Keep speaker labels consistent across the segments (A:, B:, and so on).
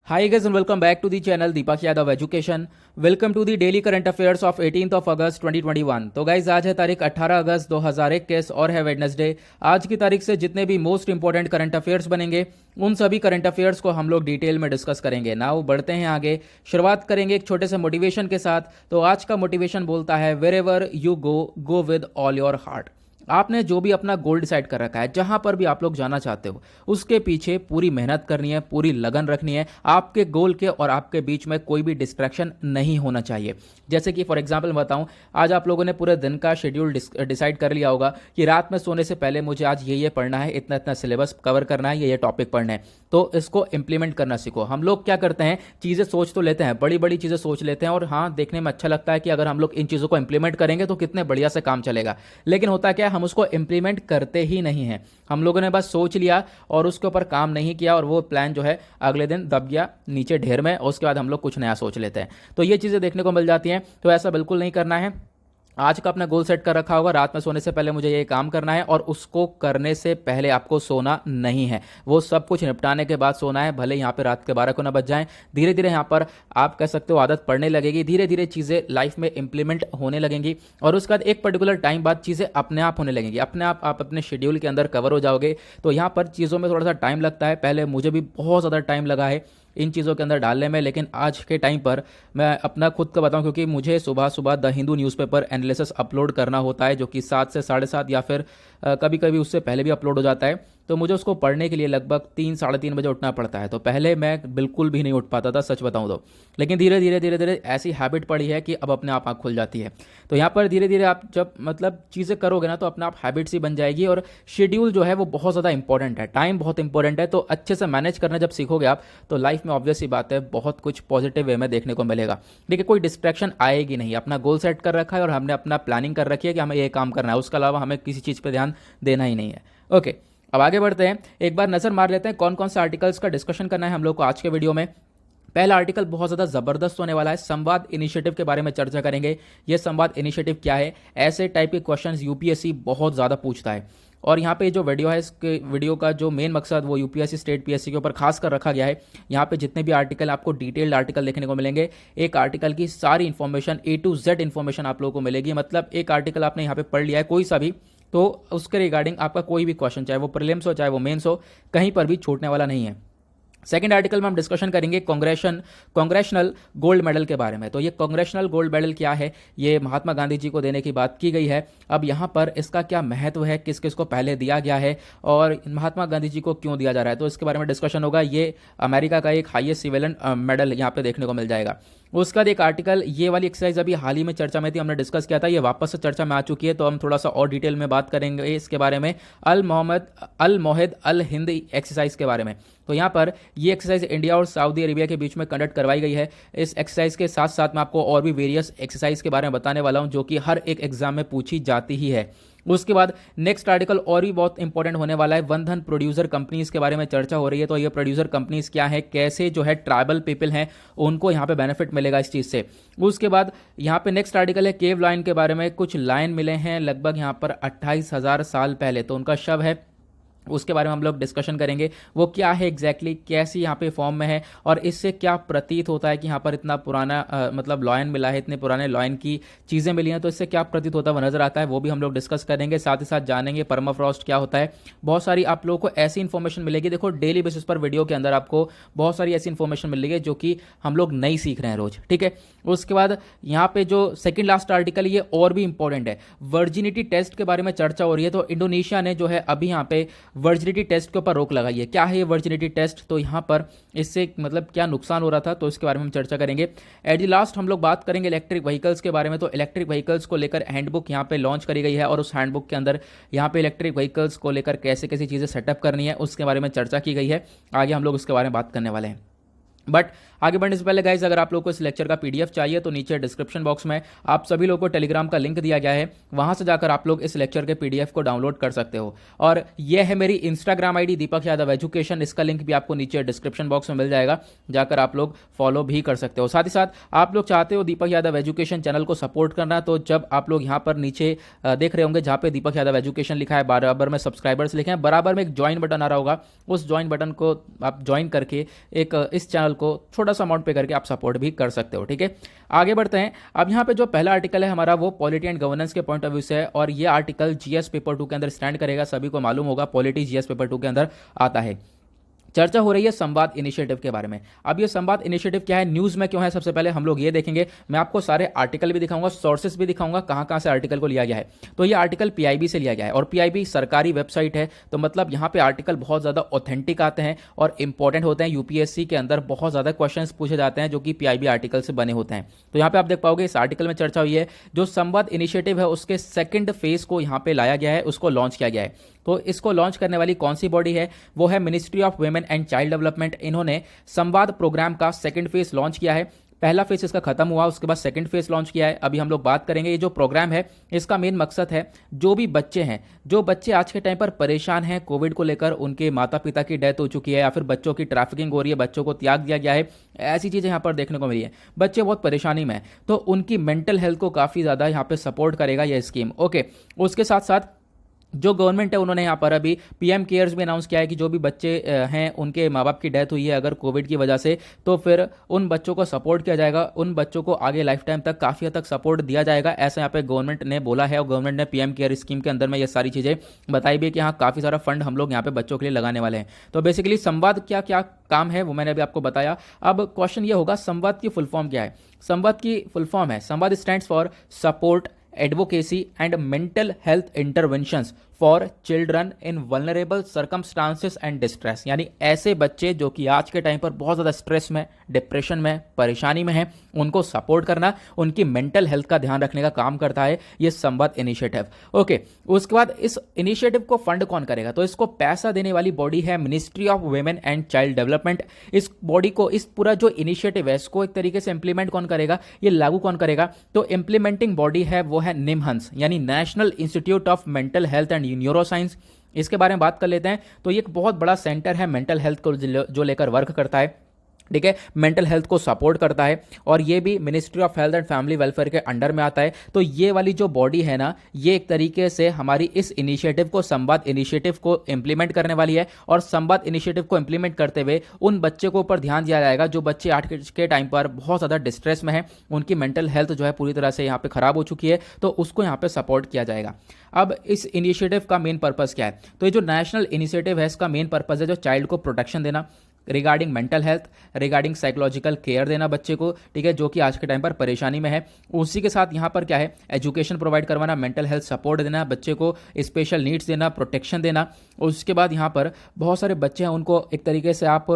A: Hi guys and welcome back to the channel Deepak Yadav Education. Welcome to the daily current affairs of 18th of August 2021. तो guys आज है तारीख 18 अगस्त 2021 और है Wednesday. आज की तारीख से जितने भी मोस्ट इंपॉर्टेंट करंट अफेयर्स बनेंगे उन सभी करंट अफेयर्स को हम लोग डिटेल में डिस्कस करेंगे। नाउ बढ़ते हैं आगे, शुरुआत करेंगे एक छोटे से मोटिवेशन के साथ। तो आज का मोटिवेशन बोलता है wherever you go with all your heart. आपने जो भी अपना गोल डिसाइड कर रखा है, जहां पर भी आप लोग जाना चाहते हो, उसके पीछे पूरी मेहनत करनी है, पूरी लगन रखनी है। आपके गोल के और आपके बीच में कोई भी डिस्ट्रैक्शन नहीं होना चाहिए। जैसे कि फॉर एग्जांपल बताऊं, आज आप लोगों ने पूरे दिन का शेड्यूल डिसाइड कर लिया होगा कि रात में सोने से पहले मुझे आज ये पढ़ना है, इतना इतना सिलेबस कवर करना है, ये टॉपिक पढ़ना है। तो इसको इंप्लीमेंट करना सीखो। हम लोग क्या करते हैं, चीज़ें सोच तो लेते हैं, बड़ी बड़ी चीज़ें सोच लेते हैं और हाँ, देखने में अच्छा लगता है कि अगर हम लोग इन चीज़ों को इंप्लीमेंट करेंगे तो कितने बढ़िया से काम चलेगा। लेकिन होता क्या है, हम उसको इंप्लीमेंट करते ही नहीं हैं। हम लोगों ने बस सोच लिया और उसके ऊपर काम नहीं किया और वो प्लान जो है अगले दिन दब गया नीचे ढेर में और उसके बाद हम लोग कुछ नया सोच लेते हैं। तो ये चीज़ें देखने को मिल जाती हैं। तो ऐसा बिल्कुल नहीं करना है। आज का अपना गोल सेट कर रखा होगा, रात में सोने से पहले मुझे ये काम करना है और उसको करने से पहले आपको सोना नहीं है। वो सब कुछ निपटाने के बाद सोना है, भले यहाँ पे रात के 12 को ना बज जाएं। धीरे धीरे यहाँ पर आप कह सकते हो आदत पड़ने लगेगी, धीरे धीरे चीज़ें लाइफ में इंप्लीमेंट होने लगेंगी और उसके बाद एक पर्टिकुलर टाइम बाद चीज़ें अपने आप होने लगेंगी। अपने आप अपने शेड्यूल के अंदर कवर हो जाओगे। तो यहाँ पर चीज़ों में थोड़ा सा टाइम लगता है, पहले मुझे भी बहुत ज़्यादा टाइम लगा है इन चीज़ों के अंदर डालने में। लेकिन आज के टाइम पर मैं अपना खुद का बताऊं, क्योंकि मुझे सुबह सुबह the Hindu newspaper analysis upload करना होता है, जो कि 7 से 7:30 या फिर कभी कभी उससे पहले भी अपलोड हो जाता है। तो मुझे उसको पढ़ने के लिए लगभग 3 साढ़े 3 बजे उठना पड़ता है। तो पहले मैं बिल्कुल भी नहीं उठ पाता था, सच बताऊं तो। लेकिन धीरे धीरे धीरे धीरे ऐसी हैबिट पड़ी है कि अब अपने आप आँख खुल जाती है। तो यहाँ पर धीरे धीरे आप जब मतलब चीज़ें करोगे ना, तो अपने आप हैबिट्स ही बन जाएगी। और शेड्यूल जो है वो बहुत ज़्यादा इंपॉर्टेंट है, टाइम बहुत इंपॉर्टेंट है। तो अच्छे से मैनेज करना जब सीखोगे आप, तो लाइफ में ऑब्वियस सी बात है बहुत कुछ पॉजिटिव वे में देखने को मिलेगा। देखिए, कोई डिस्ट्रैक्शन आएगी नहीं। अपना गोल सेट कर रखा है और हमने अपना प्लानिंग कर रखी है कि हमें ये काम करना है, उसके अलावा हमें किसी चीज़ पर ध्यान देना ही नहीं है। ओके, अब आगे बढ़ते हैं। एक बार नजर मार लेते हैं कौन कौन से आर्टिकल्स का डिस्कशन करना है हम लोग को आज के वीडियो में। पहला आर्टिकल बहुत ज़्यादा ज़बरदस्त होने वाला है, संवाद इनिशिएटिव के बारे में चर्चा करेंगे। ये संवाद इनिशिएटिव क्या है, ऐसे टाइप के क्वेश्चंस यूपीएससी बहुत ज़्यादा पूछता है। और यहाँ पे जो वीडियो है, इसके वीडियो का जो मेन मकसद वो यूपीएससी स्टेट पीएससी के ऊपर खास कर रखा गया है। यहाँ पे जितने भी आर्टिकल आपको डिटेल्ड आर्टिकल देखने को मिलेंगे, एक आर्टिकल की सारी information A to Z information आप लोगों को मिलेगी। मतलब एक आर्टिकल आपने यहाँ पे पढ़ लिया है कोई सा भी, तो उसके रिगार्डिंग आपका कोई भी क्वेश्चन, चाहे वो प्रीलिम्स हो चाहे वो मेंस हो, कहीं पर भी छूटने वाला नहीं है। सेकेंड आर्टिकल में हम डिस्कशन करेंगे कांग्रेशनल गोल्ड मेडल के बारे में। तो ये कांग्रेशनल गोल्ड मेडल क्या है, ये महात्मा गांधी जी को देने की बात की गई है। अब यहाँ पर इसका क्या महत्व है, किस किस को पहले दिया गया है और महात्मा गांधी जी को क्यों दिया जा रहा है, तो इसके बारे में डिस्कशन होगा। ये अमेरिका का एक हाईएस्ट सिविलियन मेडल यहाँ पे देखने को मिल जाएगा। उसका एक आर्टिकल, ये वाली एक्सरसाइज अभी हाल ही में चर्चा में थी, हमने डिस्कस किया था, ये वापस से चर्चा में आ चुकी है। तो हम थोड़ा सा और डिटेल में बात करेंगे इसके बारे में, अल मोहिद अल हिंद एक्सरसाइज के बारे में। तो यहाँ पर ये एक्सरसाइज इंडिया और सऊदी अरेबिया के बीच में कंडक्ट करवाई गई है। इस एक्सरसाइज के साथ साथ मैं आपको और भी वेरियस एक्सरसाइज के बारे में बताने वाला हूँ, जो कि हर एक एग्जाम में पूछी जाती ही है। उसके बाद नेक्स्ट आर्टिकल और भी बहुत इंपॉर्टेंट होने वाला है, वन धन प्रोड्यूसर कंपनीज के बारे में चर्चा हो रही है। तो ये प्रोड्यूसर कंपनीज क्या है, कैसे जो है ट्राइबल पीपल हैं उनको यहाँ पे बेनिफिट मिलेगा इस चीज़ से। उसके बाद यहाँ पे नेक्स्ट आर्टिकल है केव लाइन के बारे में। कुछ लाइन मिले हैं लगभग यहाँ पर 28,000 साल पहले, तो उनका शव है, उसके बारे में हम लोग डिस्कशन करेंगे। वो क्या है एग्जैक्टली, कैसी यहाँ पे फॉर्म में है और इससे क्या प्रतीत होता है कि यहाँ पर इतना पुराना मतलब लॉयन मिला है, इतने पुराने लॉयन की चीज़ें मिली हैं, तो इससे क्या प्रतीत होता है वो नजर आता है, वो भी हम लोग डिस्कस करेंगे। साथ ही साथ जानेंगे परमाफ्रॉस्ट क्या होता है। बहुत सारी आप लोगों को ऐसी इन्फॉर्मेशन मिलेगी, देखो डेली बेसिस पर वीडियो के अंदर आपको बहुत सारी ऐसी इन्फॉर्मेशन मिलेगी जो कि हम लोग नहीं सीख रहे हैं रोज, ठीक है। उसके बाद यहाँ पे जो सेकंड लास्ट आर्टिकल, ये और भी इंपॉर्टेंट है, वर्जिनिटी टेस्ट के बारे में चर्चा हो रही है। तो इंडोनेशिया ने जो है अभी यहाँ पे वर्जिनिटी टेस्ट के ऊपर रोक लगाई है। क्या है ये वर्जिनिटी टेस्ट, तो यहाँ पर इससे मतलब क्या नुकसान हो रहा था, तो इसके बारे में हम चर्चा करेंगे। एट द लास्ट हम लोग बात करेंगे इलेक्ट्रिक व्हीकल्स के बारे में। तो इलेक्ट्रिक व्हीकल्स को लेकर हैंडबुक यहाँ पे लॉन्च करी गई है और उस हैंडबुक के अंदर यहाँ पे इलेक्ट्रिक व्हीकल्स को लेकर कैसे कैसी चीज़ें सेटअप करनी है उसके बारे में चर्चा की गई है। आगे हम लोग उसके बारे में बात करने वाले हैं। बट आगे बढ़ने से पहले गाइज, अगर आप लोग को इस लेक्चर का पीडीएफ चाहिए तो नीचे डिस्क्रिप्शन बॉक्स में आप सभी लोगों को टेलीग्राम का लिंक दिया गया है, वहां से जाकर आप लोग इस लेक्चर के पीडीएफ को डाउनलोड कर सकते हो। और यह है मेरी Instagram ID Deepak Yadav education, इसका लिंक भी आपको नीचे डिस्क्रिप्शन बॉक्स में मिल जाएगा, जाकर आप लोग फॉलो भी कर सकते हो। साथ ही साथ आप लोग चाहते हो दीपक यादव एजुकेशन चैनल को सपोर्ट करना, तो जब आप लोग यहाँ पर नीचे देख रहे होंगे जहाँ पे दीपक यादव एजुकेशन लिखा है, बराबर में सब्सक्राइबर्स लिखे हैं, बराबर में एक ज्वाइन बटन आ रहा होगा, उस ज्वाइन बटन को आप ज्वाइन करके एक इस चैनल को थोड़ा सा अमाउंट पे करके आप सपोर्ट भी कर सकते हो। ठीक है, आगे बढ़ते हैं। अब यहाँ पे जो पहला आर्टिकल है हमारा वो पॉलिटी एंड गवर्नेंस के पॉइंट ऑफ व्यू से है और ये आर्टिकल जीएस पेपर 2 के अंदर स्टैंड करेगा। सभी को मालूम होगा पॉलिटी जीएस पेपर 2 के अंदर आता है। चर्चा हो रही है संवाद इनिशिएटिव के बारे में। अब ये संवाद इनिशिएटिव क्या है, न्यूज़ में क्यों है, सबसे पहले हम लोग ये देखेंगे। मैं आपको सारे आर्टिकल भी दिखाऊंगा, सोर्सेस भी दिखाऊंगा कहाँ कहाँ से आर्टिकल को लिया गया है। तो ये आर्टिकल पीआईबी से लिया गया है और पीआईबी सरकारी वेबसाइट है, तो मतलब यहाँ पे आर्टिकल बहुत ज़्यादा ऑथेंटिक आते हैं और इंपॉर्टेंट होते हैं। यूपीएससी के अंदर बहुत ज़्यादा क्वेश्चन पूछे जाते हैं जो कि पीआईबी आर्टिकल से बने होते हैं। तो यहाँ पे आप देख पाओगे इस आर्टिकल में चर्चा हुई है जो संवाद इनिशिएटिव है उसके सेकंड फेज को यहाँ पे लाया गया है, उसको लॉन्च किया गया है। तो इसको लॉन्च करने वाली कौन सी बॉडी है, वो है ministry of women and child development. इन्होंने संवाद प्रोग्राम का सेकंड फेज लॉन्च किया है। पहला फेज इसका खत्म हुआ, उसके बाद सेकंड फेज लॉन्च किया है। अभी हम लोग बात करेंगे। ये जो प्रोग्राम है इसका मेन मकसद है जो भी बच्चे हैं, जो बच्चे आज के टाइम पर परेशान हैं कोविड को लेकर, उनके माता पिता की डेथ हो चुकी है या फिर बच्चों की ट्रैफिकिंग हो रही है, बच्चों को त्याग दिया गया है, ऐसी चीज़ें यहाँ पर देखने को मिली है, बच्चे बहुत परेशानी में हैं, तो उनकी मेंटल हेल्थ को काफ़ी ज़्यादा यहाँ पे सपोर्ट करेगा यह स्कीम। ओके, उसके साथ साथ जो गवर्नमेंट है उन्होंने यहाँ पर अभी पीएम केयर्स भी अनाउंस किया है कि जो भी बच्चे हैं उनके माँ बाप की डेथ हुई है अगर कोविड की वजह से, तो फिर उन बच्चों को सपोर्ट किया जाएगा, उन बच्चों को आगे लाइफ टाइम तक काफ़ी हद तक सपोर्ट दिया जाएगा, ऐसा यहाँ पे गवर्नमेंट ने बोला है। और गवर्नमेंट ने पीएम केयर स्कीम के अंदर में ये सारी चीज़ें बताई भी है कि हाँ काफ़ी सारा फंड हम लोग यहाँ पे बच्चों के लिए लगाने वाले हैं। तो बेसिकली संवाद क्या क्या काम है वो मैंने अभी आपको बताया। अब क्वेश्चन ये होगा संवाद की फुल फॉर्म क्या है। संवाद की फुल फॉर्म है, संवाद stands for support advocacy and mental health interventions for children in vulnerable circumstances and distress. यानी ऐसे बच्चे जो कि आज के टाइम पर बहुत ज़्यादा स्ट्रेस में, डिप्रेशन में, परेशानी में हैं, उनको सपोर्ट करना, उनकी मेंटल हेल्थ का ध्यान रखने का काम करता है ये संवाद इनिशिएटिव। ओके, उसके बाद इस इनिशिएटिव को फंड कौन करेगा, तो इसको पैसा देने वाली बॉडी है ministry of women and child development. इस बॉडी को, इस पूरा जो इनिशिएटिव है इसको एक तरीके से इंप्लीमेंट कौन करेगा, ये लागू कौन करेगा, तो इंप्लीमेंटिंग बॉडी है वो है निमहंस यानी national institute of mental health and neuroscience. इसके बारे में बात कर लेते हैं। तो ये एक बहुत बड़ा सेंटर है मेंटल हेल्थ को जो लेकर वर्क करता है, ठीक है, मेंटल हेल्थ को सपोर्ट करता है और ये भी ministry of health and family welfare के अंडर में आता है। तो ये वाली जो बॉडी है ना, ये एक तरीके से हमारी इस इनिशिएटिव को, संवाद इनिशिएटिव को इम्प्लीमेंट करने वाली है और संवाद इनिशिएटिव को इम्प्लीमेंट करते हुए उन बच्चे को ऊपर ध्यान दिया जाएगा जो बच्चे आज के टाइम पर बहुत ज़्यादा डिस्ट्रेस में है, उनकी मेंटल हेल्थ जो है पूरी तरह से यहाँ पे खराब हो चुकी है, तो उसको यहाँ पे सपोर्ट किया जाएगा। अब इस इनिशिएटिव का मेन पर्पज़ क्या है, तो ये जो नेशनल इनिशिएटिव है इसका मेन पर्पज़ है जो चाइल्ड को प्रोटेक्शन देना, regarding mental health, regarding psychological care देना बच्चे को, ठीक है, जो कि आज के टाइम पर परेशानी में है। उसी के साथ यहाँ पर क्या है, एजुकेशन प्रोवाइड करवाना, मेंटल हेल्थ सपोर्ट देना, बच्चे को स्पेशल नीड्स देना, प्रोटेक्शन देना। उसके बाद यहाँ पर बहुत सारे बच्चे हैं उनको एक तरीके से आप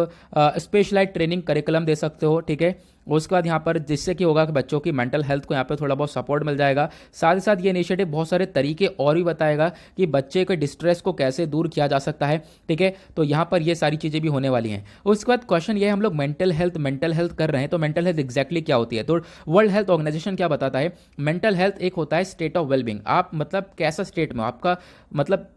A: स्पेशलाइज ट्रेनिंग करिकुलम दे सकते हो, ठीक है। उसके बाद यहाँ पर जिससे कि होगा कि बच्चों की मेंटल हेल्थ को यहाँ पे थोड़ा बहुत सपोर्ट मिल जाएगा। साथ ही साथ ये इनिशिएटिव बहुत सारे तरीके और भी बताएगा कि बच्चे के डिस्ट्रेस को कैसे दूर किया जा सकता है, ठीक है। तो यहाँ पर ये सारी चीज़ें भी होने वाली हैं। उसके बाद क्वेश्चन ये है, हम लोग मेंटल हेल्थ कर रहे हैं, तो मेंटल हेल्थ एग्जैक्टली क्या होती है, तो वर्ल्ड हेल्थ ऑर्गेनाइजेशन क्या बताता है, मेंटल हेल्थ एक होता है स्टेट ऑफ वेलबींग। आप मतलब कैसा स्टेट में, आपका मतलब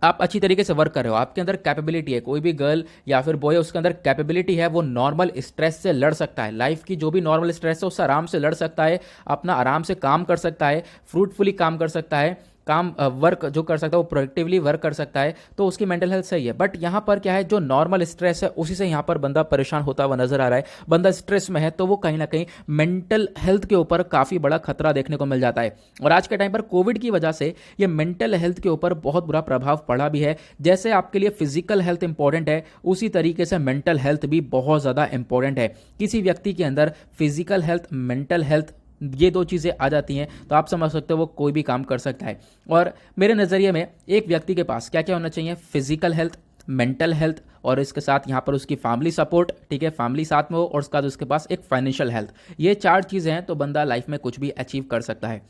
A: आप अच्छी तरीके से वर्क कर रहे हो, आपके अंदर कैपेबिलिटी है, कोई भी गर्ल या फिर बॉय उसके अंदर कैपेबिलिटी है, वो नॉर्मल स्ट्रेस से लड़ सकता है, लाइफ की जो भी नॉर्मल स्ट्रेस है उससे आराम से लड़ सकता है, अपना आराम से काम कर सकता है, फ्रूटफुली काम कर सकता है, काम वर्क जो कर सकता है वो प्रोडक्टिवली वर्क कर सकता है, तो उसकी मेंटल हेल्थ सही है। बट यहाँ पर क्या है, जो नॉर्मल स्ट्रेस है उसी से यहाँ पर बंदा परेशान होता हुआ नजर आ रहा है, बंदा स्ट्रेस में है, तो वो कहीं ना कहीं मेंटल हेल्थ के ऊपर काफ़ी बड़ा खतरा देखने को मिल जाता है। और आज के टाइम पर कोविड की वजह से ये मेंटल हेल्थ के ऊपर बहुत बुरा प्रभाव पड़ा भी है। जैसे आपके लिए फिजिकल हेल्थ इंपॉर्टेंट है, उसी तरीके से मेंटल हेल्थ भी बहुत ज़्यादा इंपॉर्टेंट है। किसी व्यक्ति के अंदर फिजिकल हेल्थ, मेंटल हेल्थ, ये दो चीज़ें आ जाती हैं तो आप समझ सकते हो वो कोई भी काम कर सकता है। और मेरे नज़रिए में एक व्यक्ति के पास क्या क्या होना चाहिए, फिजिकल हेल्थ, मेंटल हेल्थ और इसके साथ यहाँ पर उसकी फैमिली सपोर्ट, ठीक है, फैमिली साथ में हो, और उसके बाद उसके पास एक फाइनेंशियल हेल्थ। ये चार चीज़ें हैं तो बंदा लाइफ में कुछ भी अचीव कर सकता है,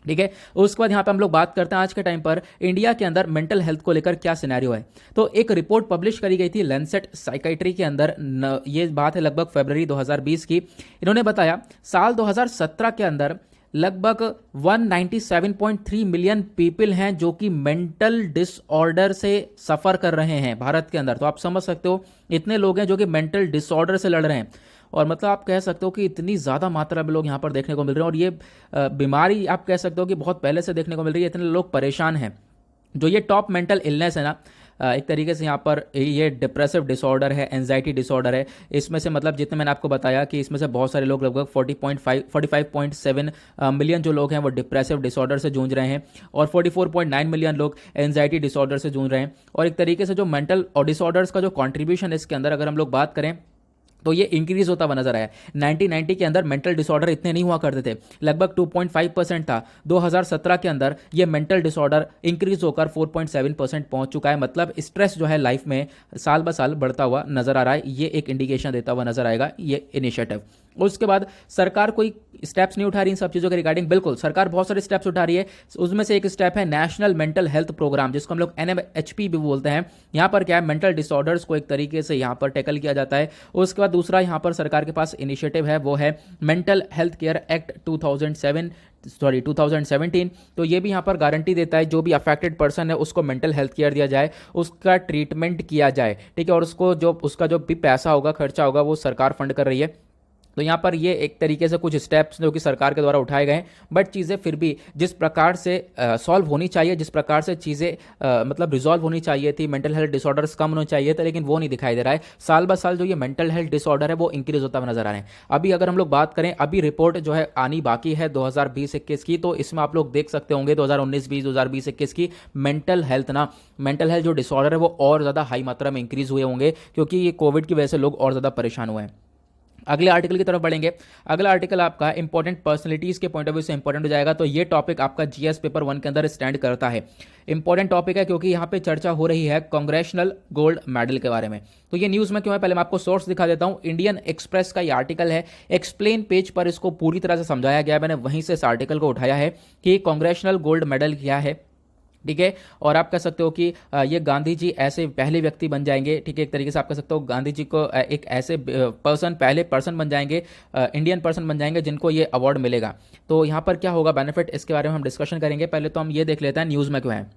A: ठीक है। उसके बाद यहाँ पे हम लोग बात करते हैं आज के टाइम पर इंडिया के अंदर मेंटल हेल्थ को लेकर क्या सिनेरियो है। तो एक रिपोर्ट पब्लिश करी गई थी लैंसेट साइकाइट्री के अंदर, ये बात है लगभग फरवरी 2020 की। इन्होंने बताया साल 2017 के अंदर लगभग 197.3 मिलियन पीपल हैं जो कि मेंटल डिसऑर्डर से सफ़र कर रहे हैं भारत के अंदर। तो आप समझ सकते हो इतने लोग हैं जो कि मेंटल डिसऑर्डर से लड़ रहे हैं, और मतलब आप कह सकते हो कि इतनी ज़्यादा मात्रा में लोग यहाँ पर देखने को मिल रहे हैं, और ये बीमारी आप कह सकते हो कि बहुत पहले से देखने को मिल रही है। इतने लोग परेशान हैं। जो ये टॉप मेंटल इलनेस है ना, एक तरीके से यहाँ पर ये डिप्रेसिव डिसऑर्डर है, एंजाइटी डिसऑर्डर है। इसमें से मतलब जितने मैंने आपको बताया कि इसमें से बहुत सारे लोग, लगभग 45.7 मिलियन जो लोग हैं वो डिप्रेसिव डिसऑर्डर से जूझ रहे हैं और 44.9 मिलियन लोग एंजाइटी डिसऑर्डर से जूझ रहे हैं। और एक तरीके से जो मेंटल डिसऑर्डर्स का जो कॉन्ट्रीब्यूशन है इसके अंदर अगर हम लोग बात करें तो ये इंक्रीज होता हुआ नजर आया। 1990 के अंदर मेंटल डिसऑर्डर इतने नहीं हुआ करते थे, लगभग 2.5% था। 2017 के अंदर ये मेंटल डिसऑर्डर इंक्रीज होकर 4.7% पहुंच चुका है। मतलब स्ट्रेस जो है लाइफ में साल ब साल बढ़ता हुआ नजर आ रहा है। ये एक इंडिकेशन देता हुआ नजर आएगा ये इनिशिएटिव। उसके बाद सरकार कोई स्टेप्स नहीं उठा रही इन सब चीज़ों के रिगार्डिंग। बिल्कुल सरकार बहुत सारे स्टेप्स उठा रही है। उसमें से एक स्टेप है नेशनल मेंटल हेल्थ प्रोग्राम, जिसको हम लोग NMHP भी बोलते हैं। यहाँ पर क्या है, मेंटल डिसऑर्डर्स को एक तरीके से यहाँ पर टैकल किया जाता है। उसके बाद दूसरा यहाँ पर सरकार के पास इनिशिएटिव है, वो है मेंटल हेल्थ केयर एक्ट 2017। तो ये भी यहाँ पर गारंटी देता है जो भी अफेक्टेड पर्सन है उसको मेंटल हेल्थ केयर दिया जाए, उसका ट्रीटमेंट किया जाए, ठीक है। और उसका जो भी पैसा होगा, खर्चा होगा, वो सरकार फंड कर रही है। तो यहाँ पर ये एक तरीके से कुछ स्टेप्स जो कि सरकार के द्वारा उठाए गए हैं, बट चीज़ें फिर भी जिस प्रकार से सॉल्व होनी चाहिए, जिस प्रकार से चीज़ें मतलब रिजॉल्व होनी चाहिए थी, मेंटल हेल्थ डिसऑर्डर्स कम होने चाहिए थे, लेकिन वो नहीं दिखाई दे रहा है। साल ब साल जो ये मेंटल हेल्थ डिसऑर्डर है वो इंक्रीज होता हुआ नजर आ रहे हैं। अभी अगर हम लोग बात करें, अभी रिपोर्ट जो है आनी बाकी है 2020-21 की, तो इसमें आप लोग देख सकते होंगे 2019-20, 2020-21 की मेंटल हेल्थ जो डिसऑर्डर है वो और ज़्यादा हाई मात्रा में इंक्रीज हुए होंगे, क्योंकि ये कोविड की वजह से लोग और ज़्यादा परेशान हुए हैं। अगले आर्टिकल की तरफ बढ़ेंगे। अगला आर्टिकल आपका इंपॉर्टेंट पर्सनैलिटीज के पॉइंट ऑफ व्यू से इंपॉर्टेंट हो जाएगा। तो ये टॉपिक आपका GS पेपर 1 के अंदर स्टैंड करता है। इंपॉर्टेंट टॉपिक है क्योंकि यहाँ पे चर्चा हो रही है कांग्रेशनल गोल्ड मेडल के बारे में। तो ये न्यूज़ में क्यों है, पहले मैं आपको सोर्स दिखा देता हूँ। इंडियन एक्सप्रेस का ये आर्टिकल है, एक्सप्लेन पेज पर इसको पूरी तरह से समझाया गया है। मैंने वहीं से इस आर्टिकल को उठाया है कि कांग्रेशनल गोल्ड मेडल क्या है, ठीक है। और आप कह सकते हो कि ये गांधी जी ऐसे पहले व्यक्ति बन जाएंगे, ठीक है। एक तरीके से आप कह सकते हो गांधी जी को एक ऐसे पहले पर्सन बन जाएंगे, इंडियन पर्सन बन जाएंगे जिनको ये अवार्ड मिलेगा। तो यहाँ पर क्या होगा बेनिफिट, इसके बारे में हम डिस्कशन करेंगे। पहले तो हम ये देख लेते हैं न्यूज़ में क्यों है।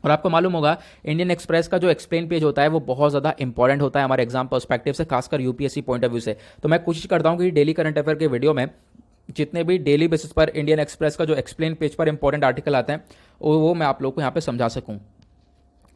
A: और आपको मालूम होगा इंडियन एक्सप्रेस का जो एक्सप्लेन पेज होता है वो बहुत ज़्यादा इंपॉर्टेंट होता है हमारे एग्जाम पर्सपेक्टिव से, खासकर UPSC पॉइंट ऑफ व्यू से। तो मैं कोशिश करता हूँ कि डेली करंट अफेयर के वीडियो में जितने भी डेली बेसिस पर इंडियन एक्सप्रेस का जो एक्सप्लेन पेज पर इंपॉर्टेंट आर्टिकल आते हैं वो मैं आप लोग को यहाँ पे समझा सकूँ।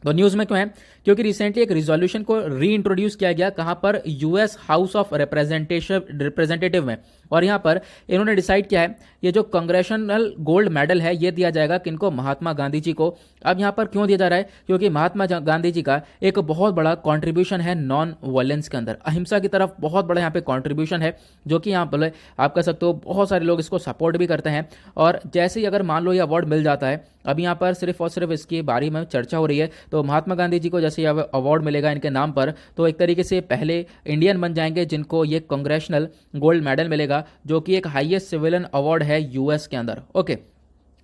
A: तो न्यूज़ में क्यों है, क्योंकि रिसेंटली एक रिजोल्यूशन को री इंट्रोड्यूस किया गया, कहाँ पर, US हाउस ऑफ रिप्रेजेंटेटिव में। और यहाँ पर इन्होंने डिसाइड किया है ये जो कांग्रेशनल गोल्ड मेडल है ये दिया जाएगा किनको, महात्मा गांधी जी को। अब यहाँ पर क्यों दिया जा रहा है, क्योंकि महात्मा गांधी जी का एक बहुत बड़ा कॉन्ट्रीब्यूशन है नॉन वायलेंस के अंदर, अहिंसा की तरफ बहुत बड़ा यहाँ पे कॉन्ट्रीब्यूशन है, जो कि यहाँ पर आप कह सकते हो बहुत सारे लोग इसको सपोर्ट भी करते हैं। और जैसे ही अगर मान लो ये अवार्ड मिल जाता है, अब यहाँ पर सिर्फ और सिर्फ इसके बारे में चर्चा हो रही है, तो महात्मा गांधी जी को जैसे अवार्ड मिलेगा इनके नाम पर, तो एक तरीके से पहले इंडियन बन जाएंगे जिनको ये कांग्रेशनल गोल्ड मेडल मिलेगा, जो कि एक हाईएस्ट सिविलियन अवार्ड है US के अंदर। ओके,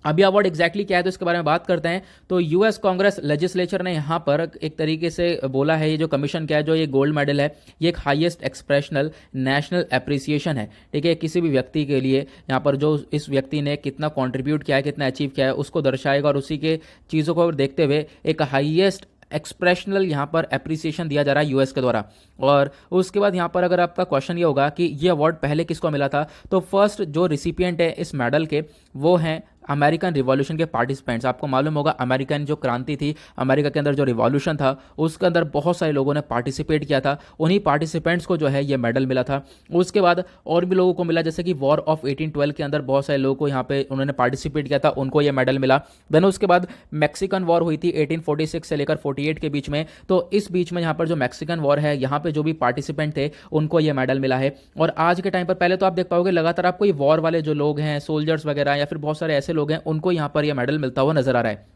A: अभी अवार्ड एग्जैक्टली क्या है तो इसके बारे में बात करते हैं। तो US कांग्रेस लेजिस्लेचर ने यहाँ पर एक तरीके से बोला है, ये जो कमीशन क्या है, जो ये गोल्ड मेडल है ये एक हाईएस्ट एक्सप्रेशनल नेशनल एप्रिसिएशन है, ठीक है। किसी भी व्यक्ति के लिए यहाँ पर जो इस व्यक्ति ने कितना कंट्रीब्यूट किया है, कितना अचीव किया है, उसको दर्शाएगा, और उसी के चीज़ों को देखते हुए एक हाईएस्ट एक्सप्रेशनल यहाँ पर एप्रिसिएशन दिया जा रहा है US के द्वारा। और उसके बाद यहाँ पर अगर आपका क्वेश्चन ये होगा कि ये अवार्ड पहले किसको मिला था, तो फर्स्ट जो रिसिपिएंट है इस मेडल के वो हैं अमेरिकन रिवॉल्यूशन के पार्टिसिपेंट्स। आपको मालूम होगा अमेरिकन जो क्रांति थी, अमेरिका के अंदर जो रिवॉल्यूशन था, उसके अंदर बहुत सारे लोगों ने पार्टिसिपेट किया था, उन्हीं पार्टिसिपेंट्स को जो है ये मेडल मिला था। उसके बाद और भी लोगों को मिला, जैसे कि वॉर ऑफ 1812 के अंदर बहुत सारे लोगों को यहाँ पे उन्होंने पार्टिसिपेट किया था, उनको ये मेडल मिला। देन उसके बाद मैक्सिकन वॉर हुई थी 1846 से लेकर 48 के बीच में, तो इस बीच में यहाँ पर जो मैक्सिकन वॉर है यहाँ पे जो भी पार्टिसिपेंट थे उनको ये मेडल मिला है। और आज के टाइम पर पहले तो आप देख पाओगे लगातार आपको ये वॉर वाले जो लोग हैं, सोल्जर्स वगैरह या फिर बहुत सारे ऐसे लोग हैं, उनको यहाँ पर यह मेडल मिलता हुआ नजर आ रहा है।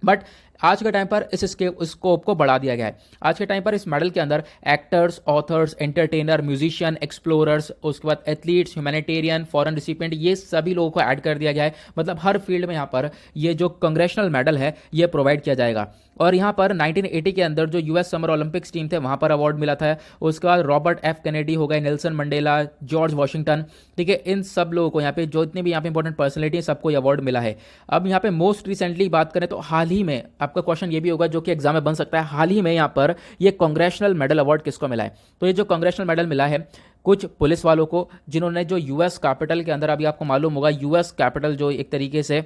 A: बट आज के टाइम पर इस स्कोप को बढ़ा दिया गया है। आज के टाइम पर इस मेडल के अंदर actors, authors, entertainer, musician, explorers, उसके बाद एथलीट्स, ह्यूमैनिटेरियन, फॉरेन रिसिपिएंट, ये सभी लोगों को ऐड कर दिया गया है। मतलब हर फील्ड में यहाँ पर ये जो कांग्रेशनल मेडल है ये प्रोवाइड किया जाएगा। और यहाँ पर 1980 के अंदर जो US समर ओलंपिक्स टीम थे वहाँ पर अवार्ड मिला था। उसके बाद रॉबर्ट F कैनेडी हो गए, नेल्सन मंडेला, जॉर्ज वॉशिंगटन, ठीक है, इन सब लोगों को यहाँ पे जो इतने भी यहाँ पे इंपॉर्टेंट पर्सनैलिटी है सबको ये अवार्ड मिला है। अब यहाँ पे मोस्ट रिसेंटली बात करें तो हाल ही में आपका क्वेश्चन ये भी होगा जो कि एग्जाम में बन सकता है, हाल ही में यहाँ पर ये कांग्रेशनल मेडल अवार्ड किसको मिला है। तो ये जो कांग्रेशनल मेडल मिला है कुछ पुलिस वालों को, जिन्होंने जो US कैपिटल के अंदर, अभी आपको मालूम होगा US कैपिटल जो एक तरीके से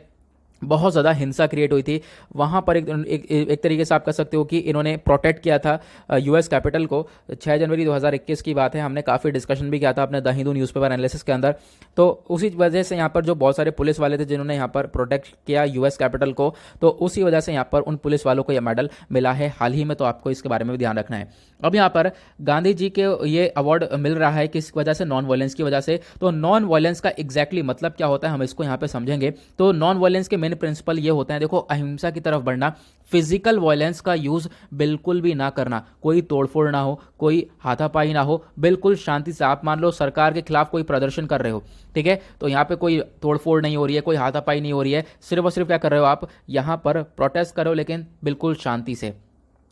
A: बहुत ज़्यादा हिंसा क्रिएट हुई थी वहाँ पर। एक तरीके से आप कह सकते हो कि इन्होंने प्रोटेक्ट किया था यूएस कैपिटल को। 6 जनवरी 2021 की बात है, हमने काफ़ी डिस्कशन भी किया था अपने द हिंदू न्यूज़पेपर एनालिसिस के अंदर। तो उसी वजह से यहाँ पर जो बहुत सारे पुलिस वाले थे जिन्होंने यहाँ पर प्रोटेक्ट किया यूएस कैपिटल को, तो उसी वजह से यहाँ पर उन पुलिस वालों को यह मेडल मिला है हाल ही में। तो आपको इसके बारे में भी ध्यान रखना है। अब यहाँ पर गांधी जी के ये अवार्ड मिल रहा है किस वजह से? नॉन वायलेंस की वजह से। तो नॉन वायलेंस का एग्जैक्टली मतलब क्या होता है हम इसको यहाँ पे समझेंगे। तो नॉन वायलेंस के मेन प्रिंसिपल ये होते हैं, देखो, अहिंसा की तरफ बढ़ना, फिजिकल वायलेंस का यूज बिल्कुल भी ना करना, कोई तोड़फोड़ ना हो, कोई हाथापाई ना हो, बिल्कुल शांति से। आप मान लो सरकार के खिलाफ कोई प्रदर्शन कर रहे हो, ठीक है, तो यहाँ पे कोई तोड़फोड़ नहीं हो रही है, कोई हाथापाई नहीं हो रही है, सिर्फ और सिर्फ क्या कर रहे हो आप, यहाँ पर प्रोटेस्ट करो लेकिन बिल्कुल शांति से,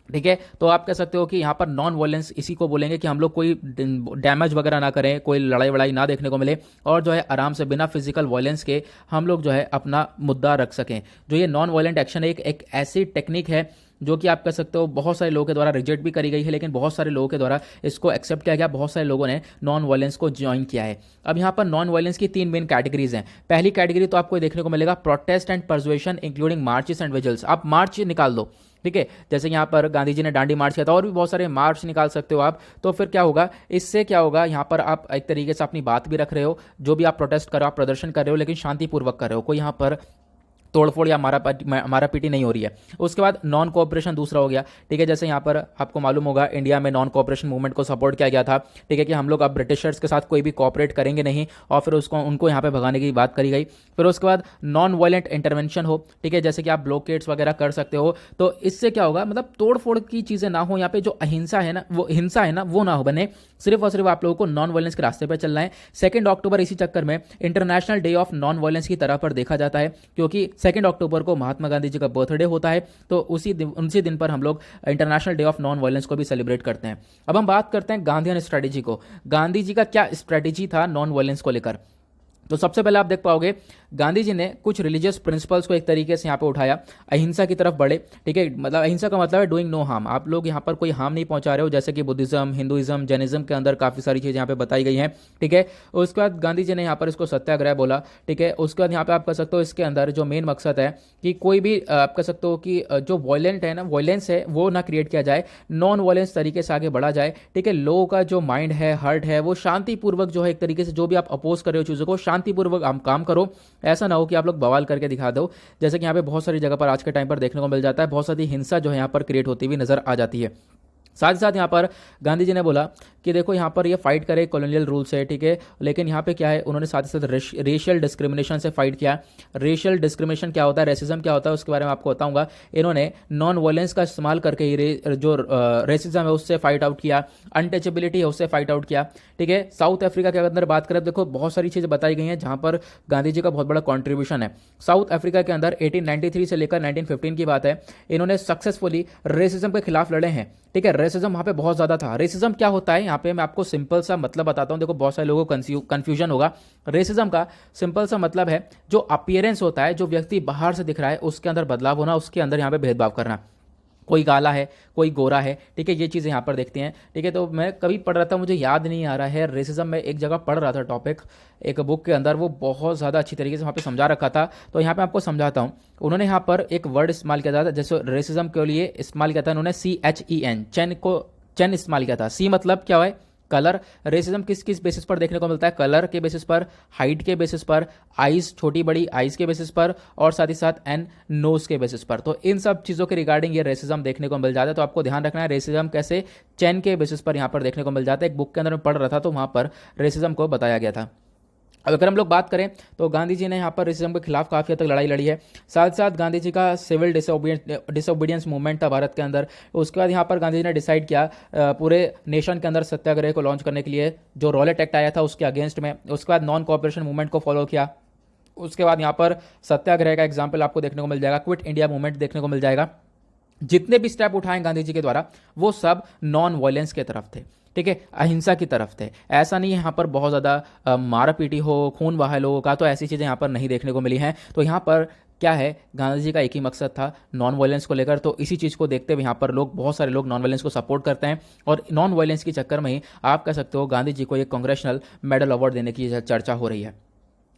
A: ठीक है। तो आप कह सकते हो कि यहाँ पर नॉन वायलेंस इसी को बोलेंगे कि हम लोग कोई डैमेज वगैरह ना करें, कोई लड़ाई वड़ाई ना देखने को मिले, और जो है आराम से बिना फिजिकल वायलेंस के हम लोग जो है अपना मुद्दा रख सकें। जो ये नॉन वायलेंट एक्शन है एक ऐसी टेक्निक है जो कि आप कह सकते हो बहुत सारे लोगों के द्वारा रिजेक्ट भी करी गई है, लेकिन बहुत सारे लोगों के द्वारा इसको एक्सेप्ट किया गया, बहुत सारे लोगों ने नॉन वायलेंस को ज्वाइन किया है। अब यहाँ पर नॉन वायलेंस की 3 मेन कैटेगरीज हैं। पहली कैटेगरी तो आपको देखने को मिलेगा protest and persuasion including marches and whistles. आप मार्च निकाल दो, ठीक है, जैसे यहाँ पर गांधी जी ने दांडी मार्च किया था, और भी बहुत सारे मार्च निकाल सकते हो आप। तो फिर क्या होगा, इससे क्या होगा, यहाँ पर आप एक तरीके से अपनी बात भी रख रहे हो, जो भी आप प्रोटेस्ट कर रहे हो, आप प्रदर्शन कर रहे हो, लेकिन शांतिपूर्वक कर रहे हो, कोई यहाँ पर तोड़फोड़ या मारा पीटी नहीं हो रही है। उसके बाद नॉन कोऑपरेशन दूसरा हो गया, ठीक है, जैसे यहाँ पर आपको मालूम होगा इंडिया में नॉन कोऑपरेशन मूवमेंट को सपोर्ट किया गया था, ठीक है, कि हम लोग अब ब्रिटिशर्स के साथ कोई भी कोऑपरेट करेंगे नहीं, और फिर उनको यहाँ पे भगाने की बात करी गई। फिर उसके बाद नॉन वायलेंट इंटरवेंशन हो, ठीक है, जैसे कि आप ब्लॉकेड्स वगैरह कर सकते हो। तो इससे क्या होगा, मतलब तोड़फोड़ की चीज़ें ना हो, यहाँ पे जो अहिंसा है ना, वो हिंसा है ना, वो ना हो बने, सिर्फ और सिर्फ आप लोगों को नॉन वायलेंस के रास्ते पर चलना है। 2 अक्टूबर इसी चक्कर में international day of non violence की तरह पर देखा जाता है, क्योंकि 2 अक्टूबर को महात्मा गांधी जी का बर्थडे होता है। तो उसी दिन पर हम लोग international day of non violence को भी सेलिब्रेट करते हैं। अब हम बात करते हैं गांधीयन स्ट्रेटेजी को। गांधी जी का क्या स्ट्रेटेजी था नॉन वायलेंस को लेकर? तो सबसे पहले आप देख पाओगे गांधी जी ने कुछ रिलीजियस प्रिंसिपल्स को एक तरीके से यहाँ पे उठाया, अहिंसा की तरफ बढ़े, ठीक है, मतलब अहिंसा का मतलब है डूइंग नो हार्म, आप लोग यहाँ पर कोई हार्म नहीं पहुंचा रहे हो, जैसे कि बुद्धिज्म, हिंदुइज्म, जैनिज्म के अंदर काफ़ी सारी चीज़ें यहाँ पे बताई गई हैं, ठीक है। उसके बाद गांधी जी ने यहाँ पर इसको सत्याग्रह बोला, ठीक है। उसके बाद यहाँ पे आप कह सकते हो इसके अंदर जो मेन मकसद है कि कोई भी आप कह सकते हो कि जो वायलेंट है ना, वायलेंस है वो ना क्रिएट किया जाए, नॉन वायलेंस तरीके से आगे बढ़ा जाए, ठीक है। लोगों का जो माइंड है, हार्ट है, वो शांतिपूर्वक जो है एक तरीके से जो भी आप अपोज कर रहे हो चीज़ों को शांतिपूर्वक आप काम करो। ऐसा ना हो कि आप लोग बवाल करके दिखा दो, जैसे कि यहाँ पे बहुत सारी जगह पर आज के टाइम पर देखने को मिल जाता है, बहुत सारी हिंसा जो है यहाँ पर क्रिएट होती हुई नजर आ जाती है। साथ ही साथ यहाँ पर गांधी जी ने बोला कि देखो यहाँ पर ये फाइट करे कॉलोनियल रूल से, ठीक है, लेकिन यहाँ पे क्या है, उन्होंने साथ ही साथ रेशियल डिस्क्रिमिनेशन से फाइट किया। रेशियल डिस्क्रिमिनेशन क्या होता है, रेसिज्म क्या होता है, उसके बारे में आपको बताऊंगा। इन्होंने नॉन वायलेंस का इस्तेमाल करके ही जो रेसिज्म है उससे फाइट आउट किया, अनटचेबिलिटी है उससे फाइट आउट किया, ठीक है। साउथ अफ्रीका के अंदर बात करें, देखो बहुत सारी चीज़ें बताई गई हैं जहाँ पर गांधी जी का बहुत बड़ा कॉन्ट्रीब्यूशन है। साउथ अफ्रीका के अंदर 1893 से लेकर 1915 की बात है, इन्होंने सक्सेसफुली रेसिज्म के खिलाफ लड़े हैं, ठीक है। रेसिज्म वहाँ पे बहुत ज़्यादा था। रेसिज्म क्या होता है, यहाँ पे मैं आपको सिंपल सा मतलब बताता हूँ, देखो बहुत सारे लोगों को कंफ्यूजन होगा। रेसिज्म का सिंपल सा मतलब है जो अपीयरेंस होता है, जो व्यक्ति बाहर से दिख रहा है उसके अंदर बदलाव होना, उसके अंदर यहाँ पे भेदभाव करना, कोई काला है, कोई गोरा है, ठीक है, ये चीज़ें यहाँ पर देखते हैं, ठीक है। तो मैं कभी पढ़ रहा था, मुझे याद नहीं आ रहा है, रेसिज्म में एक जगह पढ़ रहा था टॉपिक एक बुक के अंदर, वो बहुत ज़्यादा अच्छी तरीके से वहाँ पे समझा रखा था। तो यहाँ पे आपको समझाता हूँ। उन्होंने यहाँ पर एक वर्ड इस्तेमाल किया था, जैसे रेसिज्म के लिए इस्तेमाल किया था उन्होंने CHEN, चेन इस्तेमाल किया था। सी मतलब क्या है, कलर। रेसिज्म किस किस बेसिस पर देखने को मिलता है, कलर के बेसिस पर, हाइट के बेसिस पर, आइज छोटी बड़ी आइज के बेसिस पर, और साथ ही साथ एन नोज के बेसिस पर। तो इन सब चीज़ों के रिगार्डिंग ये रेसिज्म देखने को मिल जाता है। तो आपको ध्यान रखना है रेसिज्म कैसे चैन के बेसिस पर यहाँ पर देखने को मिल जाता है। एक बुक के अंदर मैं पढ़ रहा था तो वहाँ पर रेसिज्म को बताया गया था। अब अगर हम लोग बात करें तो गांधी जी ने यहाँ पर रेसिज्म के खिलाफ काफ़ी हद तक लड़ाई लड़ी है। साथ साथ गांधी जी का सिविल डिसोबीडियंस मूवमेंट था भारत के अंदर। उसके बाद यहाँ पर गांधी जी ने डिसाइड किया पूरे नेशन के अंदर सत्याग्रह को लॉन्च करने के लिए, जो रॉलेट एक्ट आया था उसके अगेंस्ट में। उसके बाद नॉन कोऑपरेशन मूवमेंट को फॉलो किया। उसके बाद यहाँ पर सत्याग्रह का एग्जाम्पल आपको देखने को मिल जाएगा, क्विट इंडिया मूवमेंट देखने को मिल जाएगा। जितने भी स्टेप उठाए गांधी जी के द्वारा वो सब नॉन वायलेंस के तरफ थे, ठीक है, अहिंसा की तरफ थे। ऐसा नहीं है यहाँ पर बहुत ज़्यादा मारा पीटी हो, खून बहा लोगों का, तो ऐसी चीज़ें यहाँ पर नहीं देखने को मिली हैं। तो यहाँ पर क्या है, गांधी जी का एक ही मकसद था नॉन वायलेंस को लेकर। तो इसी चीज़ को देखते हुए यहाँ पर बहुत सारे लोग नॉन वायलेंस को सपोर्ट करते हैं, और नॉन वायलेंस के चक्कर में ही आप कह सकते हो गांधी जी को एक कांग्रेशनल मेडल अवार्ड देने की चर्चा हो रही है।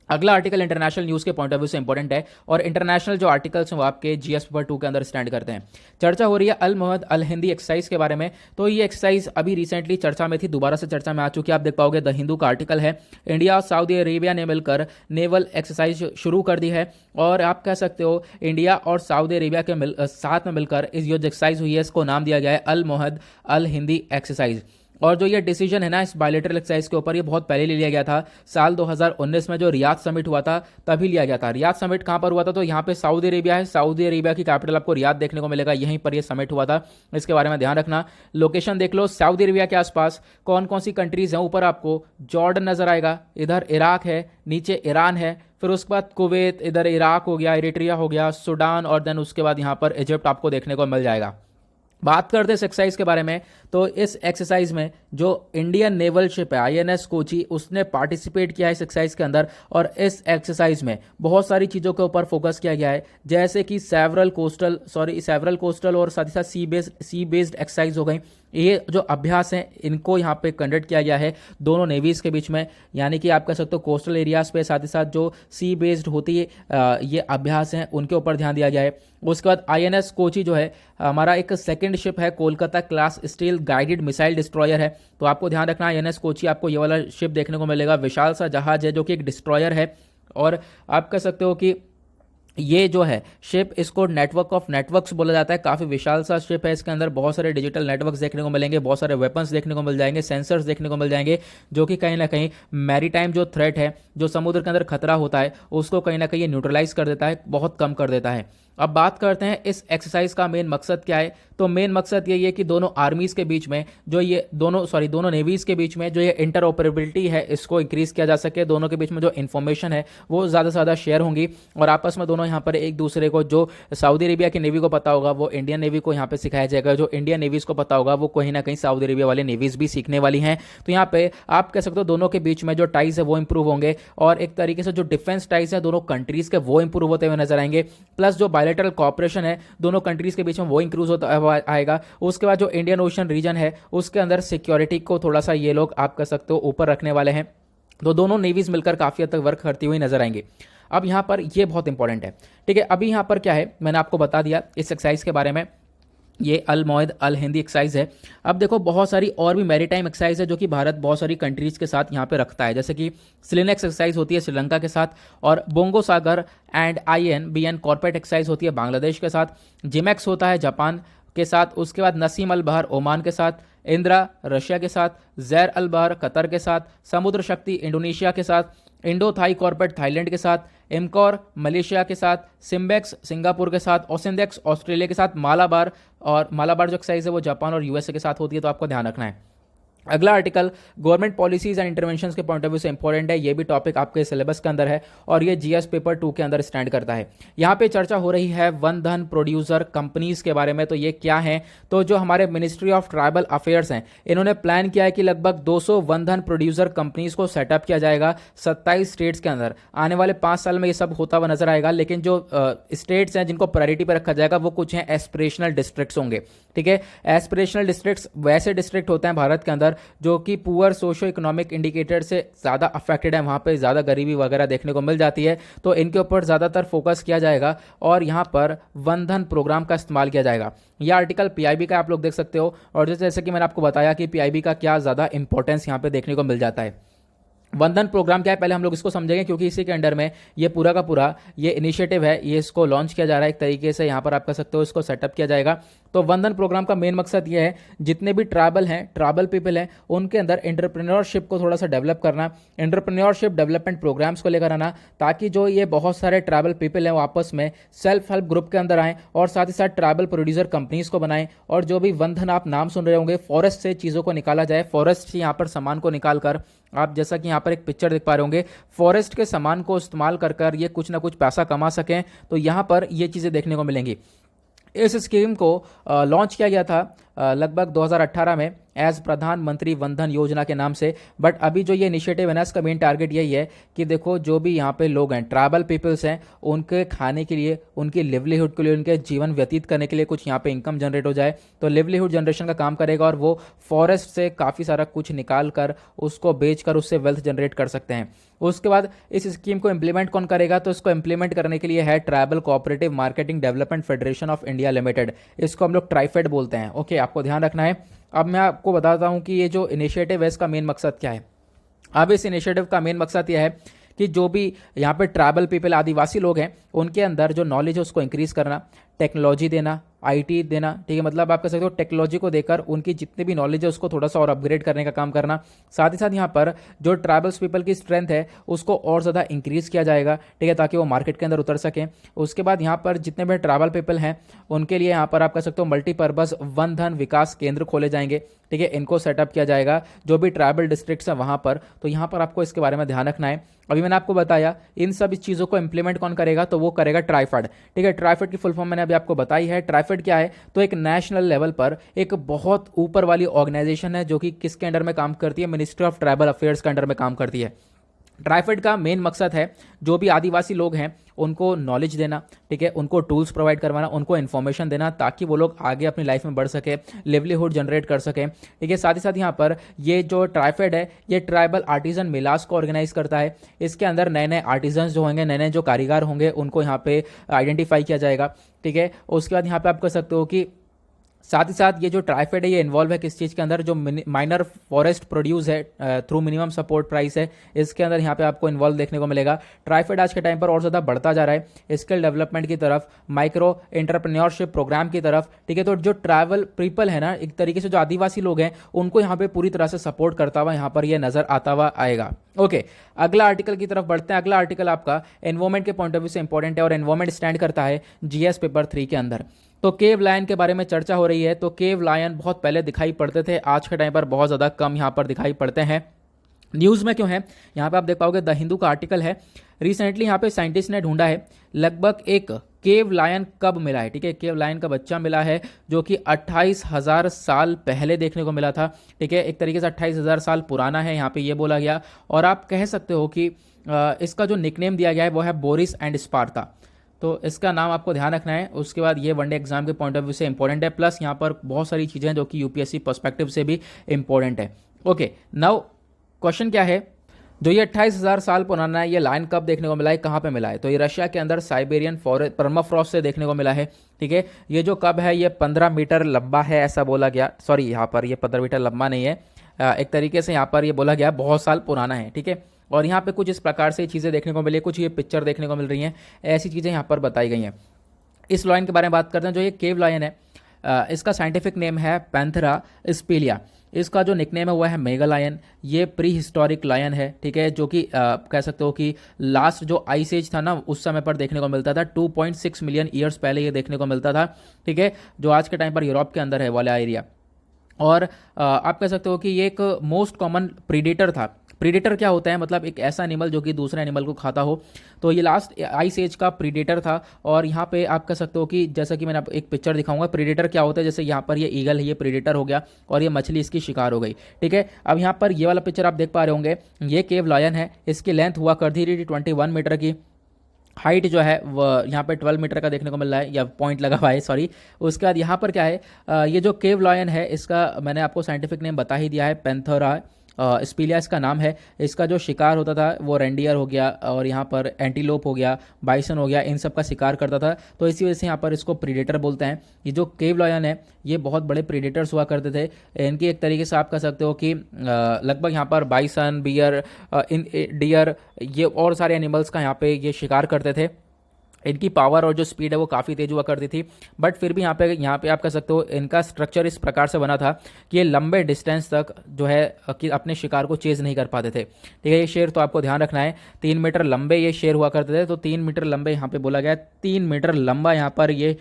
A: अगला आर्टिकल इंटरनेशनल न्यूज़ के पॉइंट ऑफ व्यू से इंपॉर्टेंट है और इंटरनेशनल जो आर्टिकल्स हैं वो आपके जीएस पेपर 2 के अंदर स्टैंड करते हैं। चर्चा हो रही है अल मोहद अल हिंदी एक्सरसाइज के बारे में। तो ये एक्सरसाइज अभी रिसेंटली चर्चा में थी, दोबारा से चर्चा में आ चुकी है। आप देख पाओगे द हिंदू का आर्टिकल है, इंडिया और सऊदी अरेबिया ने मिलकर नेवल एक्सरसाइज शुरू कर दी है। और आप कह सकते हो इंडिया और सऊदी अरेबिया के साथ में मिलकर इस जो एक्सरसाइज हुई है इसको नाम दिया गया है अल मोहद अल हिंदी एक्सरसाइज। और जो ये डिसीजन है ना इस बायलेटरल एक्सरसाइज के ऊपर, ये बहुत पहले ले लिया गया था। साल 2019 में जो रियाद समिट हुआ था तभी लिया गया था। रियाद समिट कहाँ पर हुआ था? तो यहाँ पे सऊदी अरेबिया है, सऊदी अरेबिया की कैपिटल आपको रियाद देखने को मिलेगा, यहीं पर ये समिट हुआ था। इसके बारे में ध्यान रखना। लोकेशन देख लो, सऊदी अरेबिया के आसपास कौन कौन सी कंट्रीज हैं। ऊपर आपको जॉर्डन नजर आएगा, इधर इराक है, नीचे ईरान है, फिर उसके बाद कुवैत, इधर इराक हो गया, इरिट्रिया हो गया, सूडान, और देन उसके बाद यहाँ पर इजिप्ट आपको देखने को मिल जाएगा। बात करते हैं इस एक्सरसाइज के बारे में। तो इस एक्सरसाइज में जो इंडियन नेवल शिप है आईएनएस कोची, उसने पार्टिसिपेट किया है इस एक्सरसाइज के अंदर। और इस एक्सरसाइज में बहुत सारी चीज़ों के ऊपर फोकस किया गया है, जैसे कि सेवरल कोस्टल और साथ ही साथ सी बेस्ड एक्सरसाइज हो गई। ये जो अभ्यास हैं इनको यहाँ पे कंडक्ट किया गया है दोनों नेवीज के बीच में, यानी कि आप कह सकते हो कोस्टल एरियाज पे, साथ ही साथ जो सी बेस्ड होती है ये अभ्यास हैं उनके ऊपर ध्यान दिया गया है। उसके बाद आईएनएस कोची जो है हमारा एक सेकंड शिप है, Kolkata class steel guided missile destroyer है। तो आपको ध्यान रखना आईएनएस कोची, आपको ये वाला शिप देखने को मिलेगा, विशाल सा जहाज है जो कि एक डिस्ट्रॉयर है। और आप कह सकते हो कि ये जो है शिप, इसको नेटवर्क ऑफ नेटवर्क्स बोला जाता है। काफ़ी विशाल सा शिप है, इसके अंदर बहुत सारे डिजिटल नेटवर्क्स देखने को मिलेंगे, बहुत सारे वेपन्स देखने को मिल जाएंगे, सेंसर्स देखने को मिल जाएंगे, जो कि कहीं ना कहीं मैरीटाइम जो थ्रेट है, जो समुद्र के अंदर खतरा होता है, उसको कहीं ना कहीं ये न्यूट्रलाइज कर देता है, बहुत कम कर देता है। अब बात करते हैं इस एक्सरसाइज का मेन मकसद क्या है। तो मेन मकसद यही है कि दोनों आर्मीज के बीच में जो ये दोनों नेवीज के बीच में जो ये इंटरऑपरेबिलिटी है इसको इंक्रीज किया जा सके, दोनों के बीच में जो इन्फॉर्मेशन है वो ज़्यादा से ज़्यादा शेयर होंगी और आपस में दोनों यहाँ पर एक दूसरे को, जो सऊदी अरेबिया की नेवी को पता होगा वो इंडियन नेवी को यहाँ पे सिखाया जाएगा, जो इंडियन नेवीज को पता होगा वो कहीं ना कहीं सऊदी अरेबिया वाले नेवीज भी सीखने वाली हैं। तो यहाँ पे आप कह सकते हो दोनों के बीच में जो टाइज है वो इंप्रूव होंगे और एक तरीके से जो डिफेंस टाइज है दोनों कंट्रीज के वो इंप्रूव होते हुए नजर आएंगे। प्लस जो बायलैटरल कॉपरेशन है दोनों कंट्रीज के बीच में वो इंक्रीज होता आएगा। उसके बाद जो इंडियन ओशन रीजन है उसके अंदर सिक्योरिटी को थोड़ा सा ये लोग आप कह सकते हो ऊपर रखने वाले हैं। तो दोनों नेवीज मिलकर काफी हद तक वर्क करती हुई नजर आएंगे। अब यहाँ पर ये बहुत इंपॉर्टेंट है, ठीक है। अभी यहाँ पर क्या है, मैंने आपको बता दिया इस एक्सरसाइज के बारे में, ये अल मोहद अल हिंदी एक्सरसाइज है। अब देखो बहुत सारी और भी मैरीटाइम एक्सरसाइज है जो कि भारत बहुत सारी कंट्रीज के साथ यहाँ पे रखता है, जैसे कि स्लिनेक्स एक्सरसाइज होती है श्रीलंका के साथ, और bongo Sagar and INBN corporate exercise होती है बांग्लादेश के साथ, जिमेक्स होता है जापान के साथ, उसके बाद नसीम अल बहर ओमान के साथ, इंदिरा रशिया के साथ, जैर अल बहर कतर के साथ, समुद्र शक्ति इंडोनेशिया के साथ, इंडो थाई कॉर्पोरेट थाईलैंड के साथ, एमकॉर मलेशिया के साथ, सिम्बेक्स सिंगापुर के साथ, ओसिंडेक्स ऑस्ट्रेलिया के साथ, मालाबार जो एक्सरसाइज है वो जापान और यूएसए के साथ होती है। तो आपको ध्यान रखना है। अगला article government policies and intervention के पॉइंट ऑफ व्यू से इंपॉर्टेंट है, ये भी टॉपिक आपके सिलेबस के अंदर है और ये जीएस पेपर 2 के अंदर स्टैंड करता है। यहाँ पे चर्चा हो रही है वन धन प्रोड्यूसर कंपनीज के बारे में। तो ये क्या है? तो जो हमारे मिनिस्ट्री ऑफ ट्राइबल अफेयर्स हैं इन्होंने प्लान किया है कि लगभग 200 वन धन प्रोड्यूसर कंपनीज को सेटअप किया जाएगा 27 स्टेट्स के अंदर। आने वाले 5 साल में ये सब होता हुआ नजर आएगा, लेकिन जो स्टेट्स हैं जिनको प्रायोरिटी पर रखा जाएगा वो कुछ हैं एस्पिरेशनल डिस्ट्रिक्ट्स होंगे, ठीक है। एस्पिरेशनल डिस्ट्रिक्ट्स वैसे डिस्ट्रिक्ट होते हैं भारत के अंदर जो कि पुअर सोशो इकोनॉमिक इंडिकेटर से ज़्यादा अफेक्टेड है, वहाँ पे ज़्यादा गरीबी वगैरह देखने को मिल जाती है। तो इनके ऊपर ज़्यादातर फोकस किया जाएगा और यहाँ पर वन धन प्रोग्राम का इस्तेमाल किया जाएगा। यह आर्टिकल पीआईबी का आप लोग देख सकते हो। और जैसे कि मैंने आपको बताया कि पीआईबी का क्या ज़्यादा इंपॉर्टेंस यहाँ पे देखने को मिल जाता है। वंदन प्रोग्राम क्या है पहले हम लोग इसको समझेंगे, क्योंकि इसी के अंडर में ये पूरा का पूरा ये इनिशिएटिव है, ये इसको लॉन्च किया जा रहा है एक तरीके से, यहाँ पर आप कह सकते हो इसको सेटअप किया जाएगा। तो वंदन प्रोग्राम का मेन मकसद ये है जितने भी ट्राइबल पीपल हैं उनके अंदर एंटरप्रेन्योरशिप को थोड़ा सा डेवलप करना, एंटरप्रेन्योरशिप डेवलपमेंट प्रोग्राम्स को लेकर आना, ताकि जो ये बहुत सारे ट्राइबल पीपल हैं वो आपस में सेल्फ हेल्प ग्रुप के अंदर आएँ और साथ ही साथ ट्राइबल प्रोड्यूसर कंपनीज को बनाएं। और जो भी वंदन आप नाम सुन रहे होंगे, फॉरेस्ट से चीज़ों को निकाला जाए, फॉरेस्ट से यहाँ पर सामान को निकाल कर, आप जैसा कि यहाँ पर एक पिक्चर देख पा रहे होंगे, फॉरेस्ट के सामान को इस्तेमाल कर कर ये कुछ ना कुछ पैसा कमा सकें। तो यहाँ पर ये चीज़ें देखने को मिलेंगी। इस स्कीम को लॉन्च किया गया था लगभग 2018 में एज प्रधानमंत्री वंदन योजना के नाम से। बट अभी जो ये इनिशिएटिव है ना, इसका मेन टारगेट यही है कि देखो जो भी यहाँ पे लोग हैं, ट्राइबल पीपल्स हैं, उनके खाने के लिए, उनकी लिवलीहुड के लिए, उनके जीवन व्यतीत करने के लिए कुछ यहाँ पे इनकम जनरेट हो जाए। तो लिवलीहुड जनरेशन का काम करेगा और वो फॉरेस्ट से काफ़ी सारा कुछ निकाल कर उसको बेच कर उससे वेल्थ जनरेट कर सकते हैं। उसके बाद इस स्कीम को इम्प्लीमेंट कौन करेगा? तो इसको इम्प्लीमेंट करने के लिए है tribal cooperative marketing development federation of India limited. इसको हम लोग ट्राइफेड बोलते हैं। ओके, आपको ध्यान रखना है। अब मैं आपको बताता हूं कि ये जो इनिशिएटिव है इसका मेन मकसद क्या है। अब इस इनिशिएटिव का मेन मकसद यह है कि जो भी यहाँ पे ट्राइबल पीपल, आदिवासी लोग हैं, उनके अंदर जो नॉलेज है उसको इंक्रीज करना, टेक्नोलॉजी देना, आईटी देना, ठीक है। मतलब आप कह सकते हो टेक्नोलॉजी को देकर उनकी जितनी भी नॉलेज है उसको थोड़ा सा और अपग्रेड करने का काम करना। साथ ही साथ यहाँ पर जो ट्राइबल्स पीपल की स्ट्रेंथ है उसको और ज़्यादा इंक्रीज किया जाएगा, ठीक है, ताकि वो मार्केट के अंदर उतर सकें। उसके बाद यहाँ पर जितने भी ट्राइबल पीपल हैं उनके लिए यहाँ पर आप कह सकते हो मल्टीपर्पज़ वन धन विकास केंद्र खोले जाएंगे, ठीक है, इनको सेटअप किया जाएगा जो भी ट्राइबल डिस्ट्रिक्ट्स हैं वहाँ पर। तो यहाँ पर आपको इसके बारे में ध्यान रखना है। अभी मैंने आपको बताया इन सब इस चीज़ों को इंप्लीमेंट कौन करेगा? तो वो करेगा ट्राइफेड, ठीक है। ट्राइफेड की फुल फॉर्म मैंने अभी आपको बताई है। ट्राइफेड क्या है? तो एक नेशनल लेवल पर एक बहुत ऊपर वाली ऑर्गेनाइजेशन है जो कि किसके अंडर में काम करती है? मिनिस्ट्री ऑफ ट्राइबल अफेयर्स के अंडर में काम करती है। ट्राइफेड का मेन मकसद है जो भी आदिवासी लोग हैं उनको नॉलेज देना, ठीक है, उनको टूल्स प्रोवाइड करवाना, उनको इन्फॉर्मेशन देना ताकि वो लोग आगे अपनी लाइफ में बढ़ सके, लिवलीहुड जनरेट कर सके, ठीक है। साथ ही साथ यहाँ पर ये जो ट्राइफेड है ये ट्राइबल आर्टिजन मेलास को ऑर्गेनाइज करता है। इसके अंदर नए नए आर्टिजन जो होंगे, नए नए जो कारीगर होंगे उनको यहाँ पे आइडेंटिफाई किया जाएगा, ठीक है। उसके बाद यहाँ पे आप कह सकते हो कि साथ ही साथ ये जो ट्राइफेड है ये इन्वॉल्व है किस चीज़ के अंदर? जो माइनर फॉरेस्ट प्रोड्यूस है थ्रू मिनिमम सपोर्ट प्राइस है, इसके अंदर यहाँ पे आपको इन्वॉल्व देखने को मिलेगा। ट्राइफेड आज के टाइम पर और ज़्यादा बढ़ता जा रहा है स्किल डेवलपमेंट की तरफ, माइक्रो एंटरप्रेन्योरशिप प्रोग्राम की तरफ, ठीक है। तो जो ट्राइबल पीपल है ना, एक तरीके से जो आदिवासी लोग हैं उनको यहाँ पे पूरी तरह से सपोर्ट करता हुआ यहाँ पर यह नजर आता हुआ आएगा। ओके, अगला आर्टिकल की तरफ बढ़ते हैं। अगला आर्टिकल आपका एनवायरमेंट के पॉइंट ऑफ व्यू से इंपॉर्टेंट है और एनवायरमेंट स्टैंड करता है जीएस पेपर 3 के अंदर। तो केव लायन के बारे में चर्चा हो रही है। तो केव लायन बहुत पहले दिखाई पड़ते थे, आज के टाइम पर बहुत ज़्यादा कम यहाँ पर दिखाई पड़ते हैं। न्यूज़ में क्यों है? यहाँ पे आप देख पाओगे द हिंदू का आर्टिकल है। रिसेंटली यहाँ पे साइंटिस्ट ने ढूंढा है लगभग एक केव लायन कब मिला है, ठीक है, केव लायन का बच्चा मिला है जो कि 28,000 साल पहले देखने को मिला था, ठीक है। एक तरीके से 28,000 साल पुराना है यहाँ पे ये बोला गया। और आप कह सकते हो कि इसका जो निकनेम दिया गया है वो है बोरिस एंड स्पार्ता। तो इसका नाम आपको ध्यान रखना है। उसके बाद ये वनडे एग्जाम के पॉइंट ऑफ व्यू से इंपॉर्टेंट है, प्लस यहाँ पर बहुत सारी चीज़ें हैं जो कि यूपीएससी पर्सपेक्टिव से भी इंपॉर्टेंट है। ओके, नाउ क्वेश्चन क्या है? जो ये 28,000 साल पुराना है ये लायन कब देखने को मिला है, कहाँ पे मिला है? तो ये रशिया के अंदर साइबेरियन फॉरेस्ट परमाफ्रॉस्ट से देखने को मिला है, ठीक है। ये जो कब है ये 15 मीटर लंबा है ऐसा बोला गया। सॉरी, यहाँ पर ये 15 मीटर लंबा नहीं है, एक तरीके से यहाँ पर ये बोला गया बहुत साल पुराना है, ठीक है। और यहाँ पे कुछ इस प्रकार से चीज़ें देखने को मिली, कुछ ये पिक्चर देखने को मिल रही हैं, ऐसी चीज़ें यहाँ पर बताई गई हैं। इस लायन के बारे में बात करते हैं। जो ये केव लायन है इसका साइंटिफिक नेम है पैंथेरा स्पीलिया। इसका जो निकनेम है वो है मेगा लायन। ये प्री हिस्टोरिक लायन है, ठीक है, जो कि कह सकते हो कि लास्ट जो आइस एज था ना उस समय पर देखने को मिलता था। 2.6 मिलियन ईयर्स पहले ये देखने को मिलता था, ठीक है, जो आज के टाइम पर यूरोप के अंदर है वाला एरिया। और आप कह सकते हो कि ये एक मोस्ट कॉमन प्रीडेटर था। प्रीडेटर क्या होता है? मतलब एक ऐसा एनिमल जो कि दूसरे एनिमल को खाता हो। तो ये लास्ट आइस एज का प्रीडेटर था। और यहाँ पे आप कह सकते हो कि जैसा कि मैंने आपको एक पिक्चर दिखाऊंगा, प्रीडेटर क्या होता है। जैसे यहाँ पर ये ईगल है, ये प्रीडेटर हो गया और ये मछली इसकी शिकार हो गई, ठीक है। अब यहाँ पर ये वाला पिक्चर आप देख पा रहे होंगे, ये केव लायन है। इसकी लेंथ हुआ कर दी 21 मीटर की। हाइट जो है वह यहाँ पे 12 मीटर का देखने को मिल रहा है, या पॉइंट लगा हुआ है, सॉरी। उसके बाद यहाँ पर क्या है, ये जो केव लायन है इसका मैंने आपको साइंटिफिक नेम बता ही दिया है, पैंथेरा स्पीलिया इसका नाम है। इसका जो शिकार होता था वो रेंडियर हो गया और यहाँ पर एंटीलोप हो गया, बाइसन हो गया, इन सब का शिकार करता था। तो इसी वजह से यहाँ पर इसको प्रीडेटर बोलते हैं। ये जो केव लायन है ये बहुत बड़े प्रीडेटर्स हुआ करते थे। इनकी एक तरीके से आप कह सकते हो कि लगभग यहाँ पर बाइसन, बियर, डियर, ये और सारे एनिमल्स का यहाँ पे ये शिकार करते थे। इनकी पावर और जो स्पीड है वो काफ़ी तेज हुआ करती थी। बट फिर भी यहाँ पे आप कह सकते हो इनका स्ट्रक्चर इस प्रकार से बना था कि ये लंबे डिस्टेंस तक जो है कि अपने शिकार को चेज नहीं कर पाते थे, ठीक है। ये शेर तो आपको ध्यान रखना है, 3 मीटर लंबे ये शेर हुआ करते थे। तो 3 मीटर लंबे यहाँ पे बोला गया, 3 मीटर लंबा यहाँ पर ये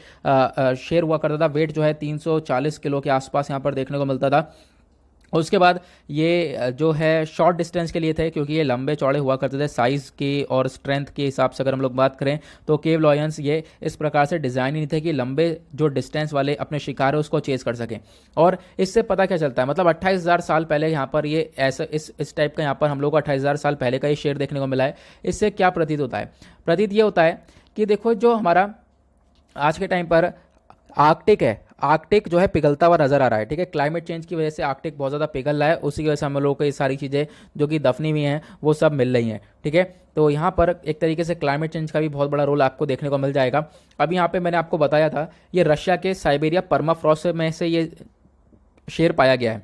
A: शेर हुआ करता था। वेट जो है 340 किलो के आसपास यहाँ पर देखने को मिलता था। उसके बाद ये जो है शॉर्ट डिस्टेंस के लिए थे, क्योंकि ये लंबे चौड़े हुआ करते थे साइज़ की और स्ट्रेंथ के हिसाब से अगर हम लोग बात करें, तो केव लॉयंस ये इस प्रकार से डिज़ाइन ही नहीं थे कि लंबे जो डिस्टेंस वाले अपने शिकार है उसको चेज़ कर सकें। और इससे पता क्या चलता है, मतलब 28,000 साल पहले यहाँ पर ये ऐसा इस टाइप का यहाँ पर हम लोग को 28,000 साल पहले का ये शेर देखने को मिला है। इससे क्या प्रतीत होता है? प्रतीत ये होता है कि देखो जो हमारा आज के टाइम पर आर्कटिक है, आर्कटिक जो है पिघलता हुआ नजर आ रहा है। ठीक है, क्लाइमेट चेंज की वजह से आर्कटिक बहुत ज़्यादा पिघल रहा है, उसी की वजह से हम लोगों को ये सारी चीज़ें जो कि दफनी हुई हैं वो सब मिल रही हैं। ठीक है, तो यहाँ पर एक तरीके से क्लाइमेट चेंज का भी बहुत बड़ा रोल आपको देखने को मिल जाएगा। अब यहाँ पे मैंने आपको बताया था ये रशिया के साइबेरिया परमाफ्रॉस्ट में से ये शेर पाया गया है।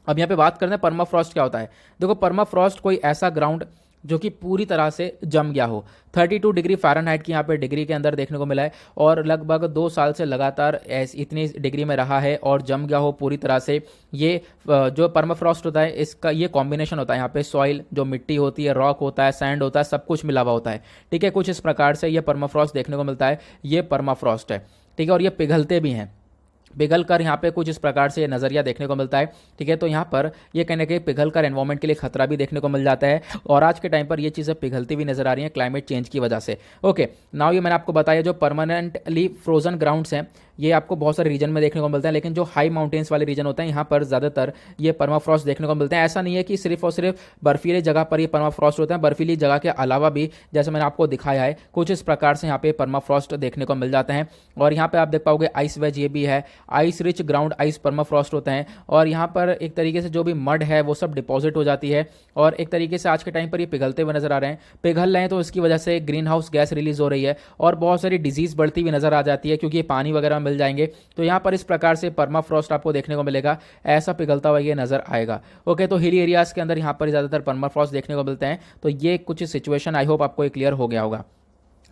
A: अब यहाँ पे बात करते हैं परमाफ्रॉस्ट क्या होता है। देखो, परमाफ्रॉस्ट कोई ऐसा ग्राउंड जो कि पूरी तरह से जम गया हो। 32 डिग्री फ़ारेनहाइट की यहाँ पे डिग्री के अंदर देखने को मिला है, और लगभग 2 साल से लगातार इतनी डिग्री में रहा है और जम गया हो पूरी तरह से। ये जो परमाफ्रॉस्ट होता है इसका ये कॉम्बिनेशन होता है, यहाँ पे सॉइल जो मिट्टी होती है, रॉक होता है, सैंड होता है, सब कुछ मिला हुआ होता है। ठीक है, कुछ इस प्रकार से ये परमाफ्रॉस्ट देखने को मिलता है। ये परमाफ्रॉस्ट है। ठीक है, और ये पिघलते भी हैं, पिघल कर यहाँ पे कुछ इस प्रकार से नज़रिया देखने को मिलता है। ठीक है, तो यहाँ पर ये कहने के पिघल कर एनवायरमेंट के लिए खतरा भी देखने को मिल जाता है, और आज के टाइम पर ये चीज़ें पिघलती हुई नजर आ रही हैं क्लाइमेट चेंज की वजह से। ओके, नाउ ये मैंने आपको बताया जो परमानेंटली फ्रोजन ग्राउंड्स हैं ये आपको बहुत सारे रीजन में देखने को मिलता है, लेकिन जो हाई माउंटेन्स वाले रीजन होते हैं यहाँ पर ज़्यादातर ये परमाफ्रॉस्ट देखने को मिलते हैं। ऐसा नहीं है कि सिर्फ और सिर्फ बर्फीली जगह पर ये परमाफ्रॉस्ट होते हैं, बर्फीली जगह के अलावा भी जैसे मैंने आपको दिखाया है कुछ इस प्रकार से यहाँ पे परमाफ्रॉस्ट देखने को मिल जाते हैं। और यहाँ पे आप देख पाओगे आइस वेज ये भी है, ice rich ground ice permafrost होते हैं, और यहाँ पर एक तरीके से जो भी मड है वो सब डिपॉजिट हो जाती है, और एक तरीके से आज के टाइम पर ये पिघलते हुए नजर आ रहे हैं। पिघल रहे हैं तो इसकी वजह से ग्रीन हाउस गैस रिलीज हो रही है, और बहुत सारी डिजीज बढ़ती हुई नजर आ जाती है, क्योंकि ये पानी वगैरह मिल जाएंगे। तो यहाँ पर इस प्रकार से परमाफ्रॉस्ट आपको देखने को मिलेगा, ऐसा पिघलता हुआ ये नजर आएगा। ओके, तो हिली एरियाज के अंदर यहाँ पर ज़्यादातर परमाफ्रॉस्ट देखने को मिलते हैं। तो ये कुछ सिचुएशन आई होप आपको क्लियर हो गया होगा।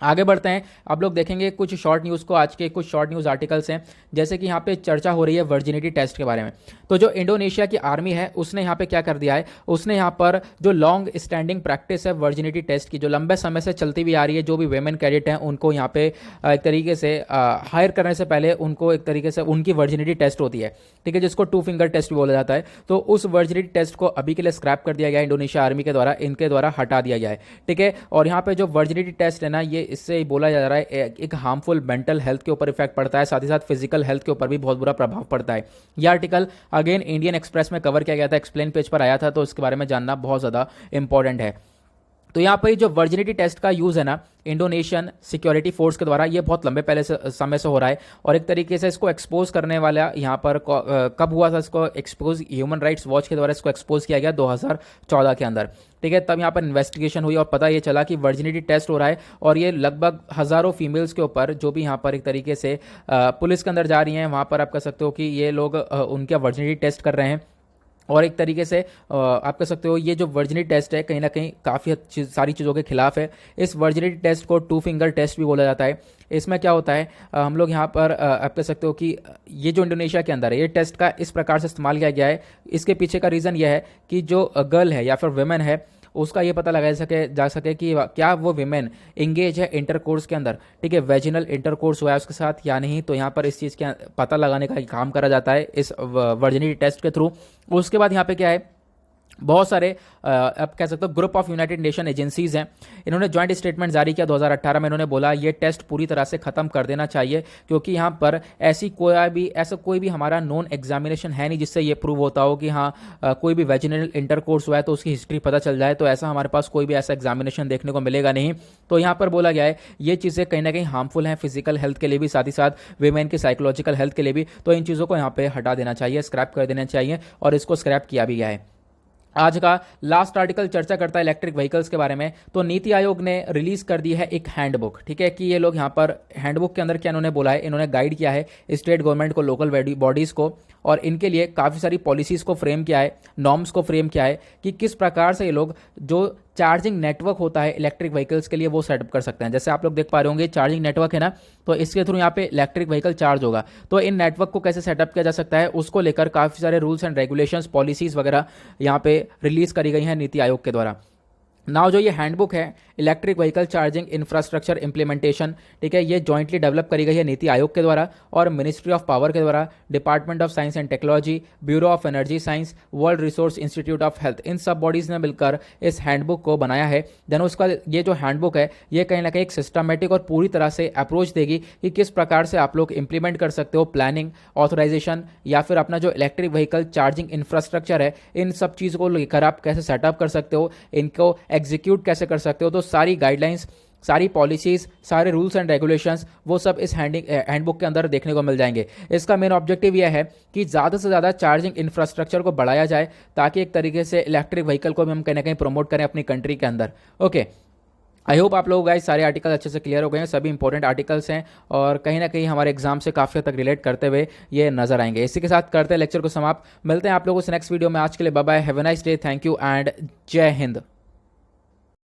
A: आगे बढ़ते हैं, आप लोग देखेंगे कुछ शॉर्ट न्यूज़ को, आज के कुछ शॉर्ट न्यूज़ आर्टिकल्स हैं, जैसे कि यहाँ पे चर्चा हो रही है वर्जिनिटी टेस्ट के बारे में। तो जो इंडोनेशिया की आर्मी है उसने यहाँ पे क्या कर दिया है, उसने यहाँ पर जो लॉन्ग स्टैंडिंग प्रैक्टिस है वर्जिनिटी टेस्ट की, जो लंबे समय से चलती हुई आ रही है, जो भी वेमेन कैडेट हैं उनको यहाँ पे एक तरीके से हायर करने से पहले उनको एक तरीके से उनकी वर्जिनिटी टेस्ट होती है। ठीक है, जिसको 2 फिंगर टेस्ट बोला जाता है। तो उस वर्जिनिटी टेस्ट को अभी के लिए स्क्रैप कर दिया गया इंडोनेशिया आर्मी के द्वारा, इनके द्वारा हटा दिया गया है। ठीक है, और यहाँ पे जो वर्जिनिटी टेस्ट है ना, ये इससे बोला जा रहा है एक हार्मफुल मेंटल हेल्थ के ऊपर इफेक्ट पड़ता है, साथ ही साथ फिजिकल हेल्थ के ऊपर भी बहुत बुरा प्रभाव पड़ता है। यह आर्टिकल अगेन इंडियन एक्सप्रेस में कवर किया गया था, एक्सप्लेन पेज पर आया था, तो इसके बारे में जानना बहुत ज़्यादा इंपॉर्टेंट है। तो यहाँ पर जो वर्जिनिटी टेस्ट का यूज़ है ना इंडोनेशियन सिक्योरिटी फोर्स के द्वारा, ये बहुत लंबे पहले से समय से हो रहा है, और एक तरीके से इसको एक्सपोज करने वाला यहाँ पर कब हुआ था, इसको एक्सपोज ह्यूमन राइट्स वॉच के द्वारा इसको एक्सपोज किया गया 2014 के अंदर। ठीक है, तब यहाँ पर इन्वेस्टिगेशन हुई और पता ये चला कि वर्जिनिटी टेस्ट हो रहा है, और ये लगभग हज़ारों फीमेल्स के ऊपर जो भी यहाँ पर एक तरीके से पुलिस के अंदर जा रही हैं, वहाँ पर आप कह सकते हो कि ये लोग उनका वर्जिनिटी टेस्ट कर रहे हैं। और एक तरीके से आप कह सकते हो ये जो वर्जिनिटी टेस्ट है कहीं ना कहीं काफ़ी सारी चीज़ों के खिलाफ है। इस वर्जिनिटी टेस्ट को 2 फिंगर टेस्ट भी बोला जाता है। इसमें क्या होता है, हम लोग यहाँ पर आप कह सकते हो कि ये जो इंडोनेशिया के अंदर है ये टेस्ट का इस प्रकार से इस्तेमाल किया गया है। इसके पीछे का रीज़न यह है कि जो गर्ल है या फिर वुमेन है उसका ये पता लगाया जा सके कि क्या वो विमेन इंगेज है इंटरकोर्स के अंदर। ठीक है, वेजिनल इंटरकोर्स हुआ है उसके साथ या नहीं, तो यहाँ पर इस चीज़ का पता लगाने का काम करा जाता है इस वर्जिनिटी टेस्ट के थ्रू। उसके बाद यहाँ पे क्या है, बहुत सारे आप कह सकते हो group of United nation agencies हैं, इन्होंने जॉइंट स्टेटमेंट जारी किया 2018 में। इन्होंने बोला ये टेस्ट पूरी तरह से ख़त्म कर देना चाहिए, क्योंकि यहाँ पर ऐसा कोई भी हमारा नॉन एग्जामिनेशन है नहीं जिससे ये प्रूव होता हो कि हाँ कोई भी वेजिनल इंटरकोर्स हुआ है तो उसकी हिस्ट्री पता चल जाए। तो ऐसा हमारे पास कोई भी ऐसा एग्जामिनेशन देखने को मिलेगा नहीं। तो यहाँ पर बोला गया है ये चीज़ें कहीं ना कहीं हार्मफुल हैं फिजिकल हेल्थ के लिए भी, साथ ही साथ वीमेन की साइकोलॉजिकल हेल्थ के लिए भी। तो इन चीज़ों को यहाँ पे हटा देना चाहिए, स्क्रैप कर देना चाहिए, और इसको स्क्रैप किया भी गया है। आज का लास्ट आर्टिकल चर्चा करता है इलेक्ट्रिक व्हीकल्स के बारे में। तो नीति आयोग ने रिलीज कर दी है एक हैंडबुक। ठीक है, कि ये लोग यहाँ पर हैंडबुक के अंदर क्या इन्होंने बोला है, इन्होंने गाइड किया है स्टेट गवर्नमेंट को, लोकल बॉडीज़ को, और इनके लिए काफ़ी सारी पॉलिसीज़ को फ्रेम किया है, नॉर्म्स को फ्रेम किया है कि किस प्रकार से ये लोग जो चार्जिंग नेटवर्क होता है इलेक्ट्रिक व्हीकल्स के लिए वो सेटअप कर सकते हैं। जैसे आप लोग देख पा रहे होंगे चार्जिंग नेटवर्क है ना, तो इसके थ्रू यहाँ पे इलेक्ट्रिक व्हीकल चार्ज होगा। तो इन नेटवर्क को कैसे सेटअप किया जा सकता है उसको लेकर काफ़ी सारे रूल्स एंड रेगुलेशंस, पॉलिसीज़ वगैरह यहाँ पे रिलीज़ करी गई हैं नीति आयोग के द्वारा। नाउ जो ये हैंडबुक है electric vehicle charging infrastructure implementation, ठीक है, ये जॉइंटली डेवलप करी गई है नीति आयोग के द्वारा और मिनिस्ट्री ऑफ पावर के द्वारा, department of science and technology, bureau of energy science, world resource institute of health, इन सब बॉडीज ने मिलकर इस हैंडबुक को बनाया है। देन उसका ये जो हैंडबुक है ये कहीं ना कहीं एक सिस्टमेटिक और पूरी तरह से अप्रोच देगी कि किस प्रकार से आप लोग इंप्लीमेंट कर सकते हो प्लानिंग, ऑथराइजेशन या फिर अपना जो इलेक्ट्रिक व्हीकल चार्जिंग इंफ्रास्ट्रक्चर है इन सब चीज़ को लेकर आप कैसे सेटअप कर सकते हो, इनको एग्जीक्यूट कैसे कर सकते हो। तो सारी गाइडलाइंस, सारी पॉलिसीज, सारे रूल्स एंड रेगुलेशंस वो सब इस हैंडबुक के अंदर देखने को मिल जाएंगे। इसका मेन ऑब्जेक्टिव यह है कि ज़्यादा से ज़्यादा चार्जिंग इंफ्रास्ट्रक्चर को बढ़ाया जाए ताकि एक तरीके से इलेक्ट्रिक व्हीकल को भी हम कहीं ना कहीं प्रमोट करें अपनी कंट्री के अंदर। ओके, आई होप आप लोग गाइस सारे आर्टिकल अच्छे से क्लियर हो गए हैं, सभी इंपॉर्टेंट आर्टिकल्स हैं और कहीं ना कहीं हमारे एग्जाम से काफ़ी हद तक रिलेट करते हुए ये नजर आएंगे। इसी के साथ करते हैं लेक्चर को समाप्त, मिलते हैं आप लोगों से नेक्स्ट वीडियो में। आज के लिए bye bye, have a nice day, thank you and जय हिंद।